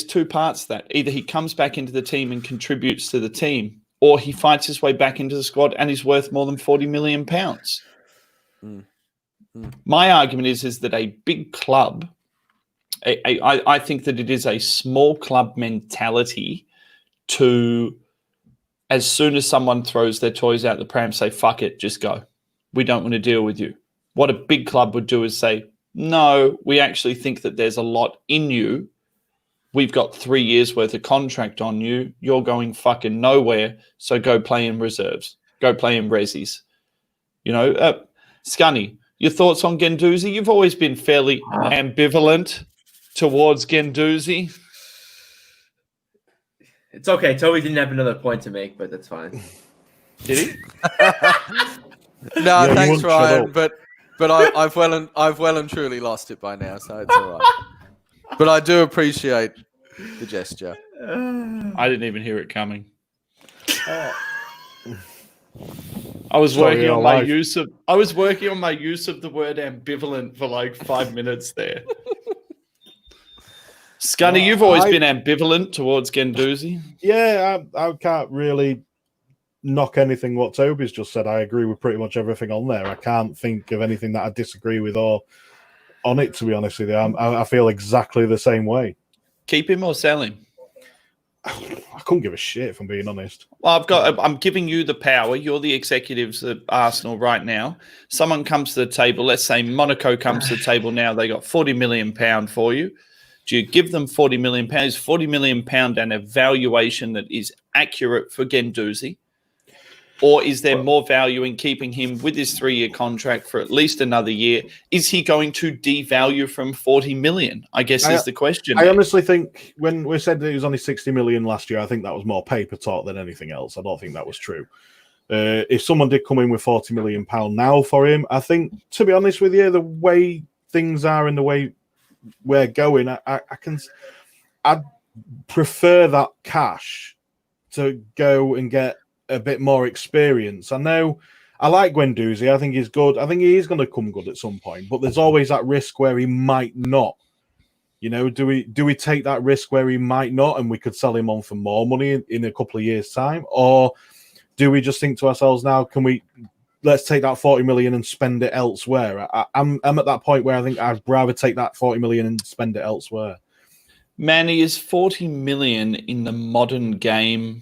two parts to that. Either he comes back into the team and contributes to the team, or he fights his way back into the squad and is worth more than £40 million. My argument is that a big club, I think that it is a small club mentality to, as soon as someone throws their toys out the pram, say, fuck it, just go. We don't want to deal with you. What a big club would do is say, no, we actually think that there's a lot in you. We've got 3 years worth of contract on you. You're going fucking nowhere. So go play in reserves. Go play in resis. You know, Scunny, your thoughts on Guendouzi? You've always been fairly ambivalent towards Guendouzi. It's okay. Toby didn't have another point to make, but that's fine. Did he? No, thanks, Ryan. But I've well and truly lost it by now, so it's all right. But I do appreciate the gesture. I didn't even hear it coming. I was working on my use of the word ambivalent for like 5 minutes there. Scunny, you've always been ambivalent towards Guendouzi. Yeah, I can't really knock anything what Toby's just said. I agree with pretty much everything on there. I can't think of anything that I disagree with or on it, to be honest with you. I feel exactly the same way. Keep him or sell him? I couldn't give a shit, if I'm being honest. Well, I'm giving you the power. You're the executives at Arsenal right now. Someone comes to the table. Let's say Monaco comes to the table now. They got £40 million for you. Do you give them £40 million? Is £40 million an evaluation that is accurate for Guendouzi? Or is there more value in keeping him with his 3-year contract for at least another year? Is he going to devalue from 40 million? I guess is the question. I honestly think when we said that he was only 60 million last year, I think that was more paper talk than anything else. I don't think that was true. If someone did come in with £40 million now for him, I think, to be honest with you, the way things are and the way we're going, I'd prefer that cash to go and get a bit more experience. I know I like Guendouzi. I think he's good. I think he is going to come good at some point, but there's always that risk where he might not. You know, do we take that risk where he might not and we could sell him on for more money in a couple of years' time? Or do we just think to ourselves now, let's take that 40 million and spend it elsewhere. I'm at that point where I think I'd rather take that 40 million and spend it elsewhere. Manny, is 40 million in the modern game?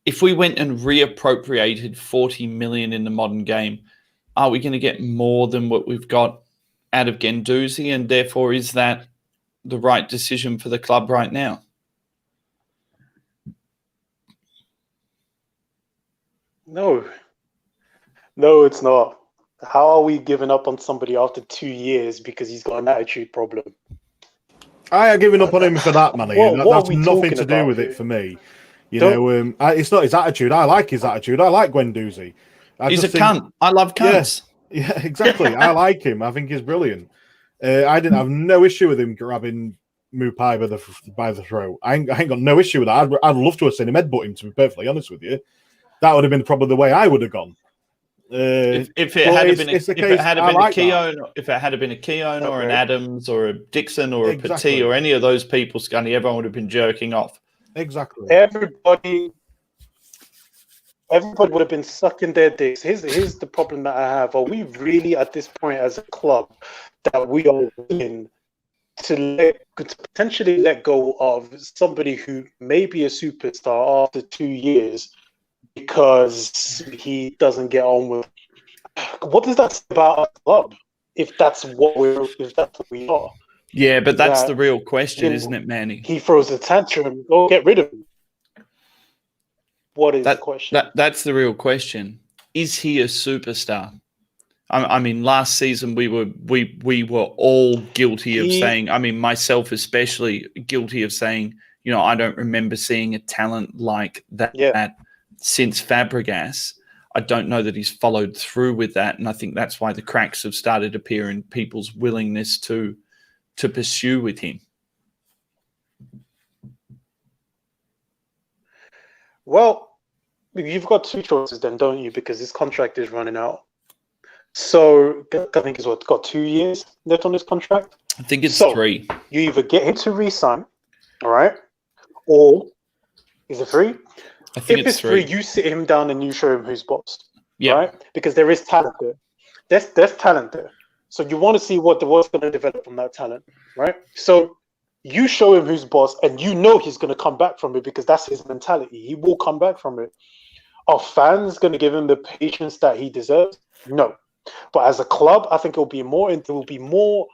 If we went and reappropriated 40 million in the modern game, are we going to get more than what we've got out of Guendouzi? And therefore, is that the right decision for the club right now? No, it's not. How are we giving up on somebody after 2 years because he's got an attitude problem? I am giving up on him for that, Manny. That's nothing to do with here? it for me. It's not his attitude. I like his attitude. I like Guendouzi. He's a cunt. I love cunts. Yeah, exactly. I like him. I think he's brilliant. I didn't have no issue with him grabbing Mupai by the throat. I ain't got no issue with that. I'd love to have seen him headbutt him, to be perfectly honest with you. That would have been probably the way I would have gone. If it had been a Keown or an Adams or a Dixon or a Petit or any of those people, Scunny, everyone would have been jerking off. Exactly. Everybody would have been sucking their dicks. Here's the problem that I have. Are we really at this point as a club that we are willing to potentially let go of somebody who may be a superstar after 2 years because he doesn't get on with? What does that say about our club? If that's what we are. Yeah, but that's the real question, isn't it, Manny? He throws a tantrum. Go get rid of him. What is the question? That's the real question. Is he a superstar? I mean, last season we were all guilty of saying. I mean, myself especially guilty of saying. I don't remember seeing a talent like that since Fabregas. I don't know that he's followed through with that, and I think that's why the cracks have started to appear in people's willingness to pursue with him. Well, you've got two choices then, don't you? Because his contract is running out. So I think he's got 2 years left on his contract. I think it's 3. You either get him to re-sign, all right, or is it 3? I think if it's 3, you sit him down and you show him who's boss, right? Because there is talent there. There's talent there. So you want to see what's going to develop from that talent, right? So you show him who's boss, and he's going to come back from it because that's his mentality. He will come back from it. Are fans going to give him the patience that he deserves? No. But as a club, I think it will be more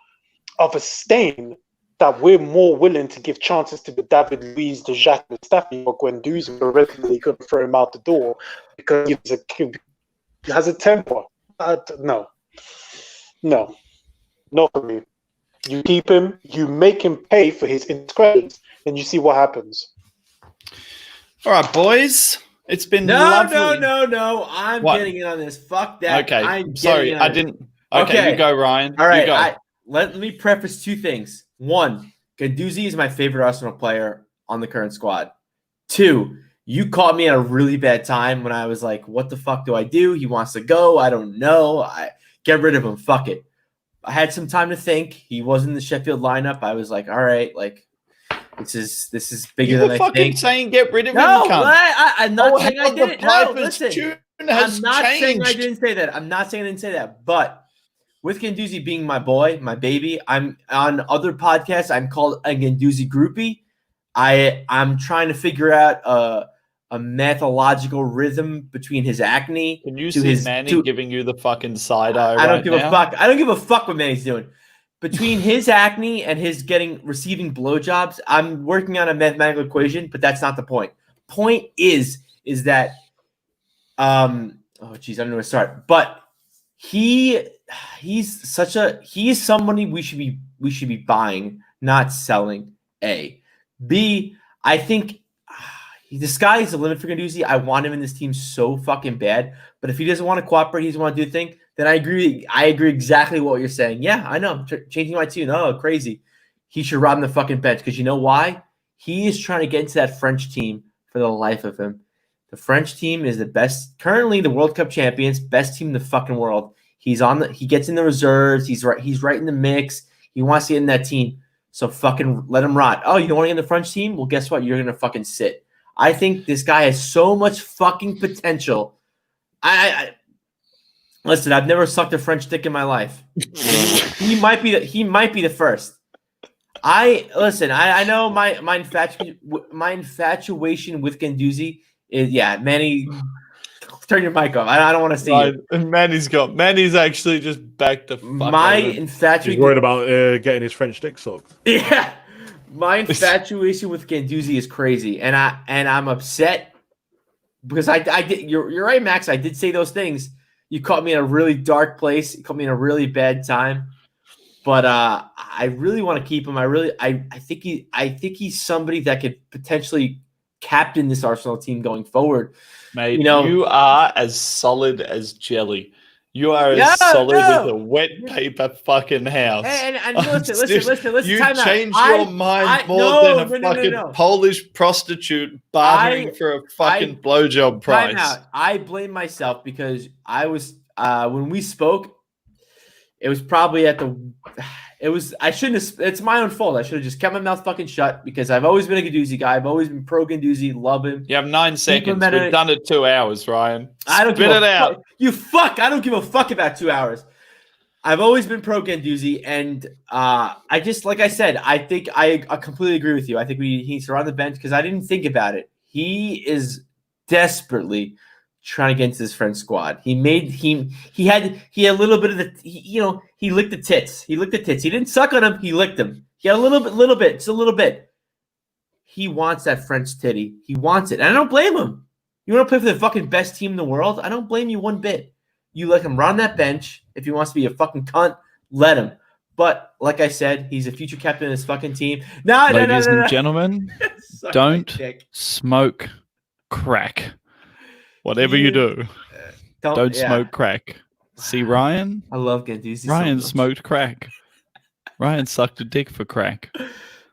of a stain that we're more willing to give chances to the David Luiz, the Jacques Mustafi, or Guendouzi, who regularly couldn't throw him out the door because he has a temper. No, not for me. You keep him, you make him pay for his indiscretions, and you see what happens. All right, boys. It's been lovely. No. I'm getting in on this. Fuck that. Okay. I'm sorry. I didn't. Okay, you go, Ryan. All right. You go. Let me preface 2 things. 1, Guendouzi is my favorite Arsenal player on the current squad. 2, you caught me at a really bad time when I was like, what the fuck do I do? He wants to go. I don't know. I get rid of him. Fuck it. I had some time to think. He was in the Sheffield lineup. I was like, all right, like this is bigger than I think. You were fucking saying get rid of him. I'm not saying I didn't. No, listen. I'm not saying I didn't say that. I'm not saying I didn't say that. But with Guendouzi being my boy, my baby, I'm on other podcasts. I'm called a Guendouzi groupie. I'm trying to figure out a mathological rhythm between his acne. Can you see Manny giving you the fucking side eye? I don't give a fuck. I don't give a fuck what Manny's doing. Between his acne and his receiving blowjobs, I'm working on a mathematical equation, but that's not the point. Point is that I don't know where to start. But he's somebody we should be buying, not selling. A. B, I think the sky is the limit for Guendouzi. I want him in this team so fucking bad. But if he doesn't want to cooperate, he doesn't want to do the thing, then I agree. I agree exactly what you're saying. Yeah, I know. Changing my tune. Oh, crazy. He should rot on the fucking bench because you know why? He is trying to get into that French team for the life of him. The French team is the best, currently the World Cup champions, best team in the fucking world. He gets in the reserves. He's right in the mix. He wants to get in that team. So fucking let him rot. Oh, you don't want to get in the French team? Well, guess what? You're gonna fucking sit. I think this guy has so much fucking potential. Listen, I've never sucked a French dick in my life. He might be the first. I know my infatuation with Guendouzi is Manny. Turn your mic off. I don't want to see you. And Manny's actually just back to fuck. My infatuation. He's worried about getting his French dick sucked. Yeah, my infatuation with Guendouzi is crazy, and I'm upset because I did. You're right, Max. I did say those things. You caught me in a really dark place. You caught me in a really bad time. But I really want to keep him. I think he's somebody that could potentially captain this Arsenal team going forward. Mate, you are as solid as jelly. You are as solid as a wet paper fucking house. And listen. You changed your mind more than a fucking Polish prostitute bartering for a fucking blowjob price. I blame myself because I was when we spoke. It was probably I shouldn't have. It's my own fault. I should have just kept my mouth fucking shut because I've always been a Guendouzi guy. I've always been pro Guendouzi. Love him. You have 9 seconds. We've done it 2 hours, Ryan. I don't Spit it out. You fuck. I don't give a fuck about 2 hours. I've always been pro Guendouzi, and I just, like I said, I think I completely agree with you. I think he needs to run the bench because I didn't think about it. He is desperately trying to get into this French squad. He had a little bit of he licked the tits. He didn't suck on them. He licked them. He had a little bit, just a little bit. He wants that French titty. He wants it. And I don't blame him. You want to play for the fucking best team in the world? I don't blame you one bit. You let him run that bench. If he wants to be a fucking cunt, let him. But like I said, he's a future captain of this fucking team. Ladies and gentlemen, don't smoke crack. Whatever you do, don't smoke crack. See, Ryan? I love Guendouzi. Ryan smoked crack. Ryan sucked a dick for crack.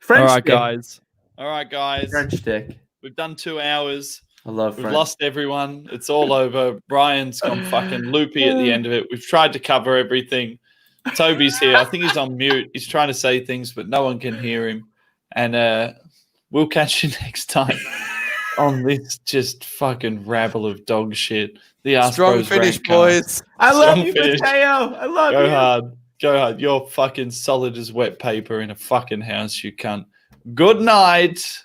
French All right, dick. guys. All right, guys. French dick. We've done 2 hours. I love We've French. lost everyone. It's all over. Brian's gone fucking loopy at the end of it. We've tried to cover everything. Toby's here. I think he's on mute. He's trying to say things, but no one can hear him. And we'll catch you next time on this just fucking rabble of dog shit. The ArseBros Strong finish, boys. I love you, Mateo. I love you. Go hard. Go hard. You're fucking solid as wet paper in a fucking house, you cunt. Good night.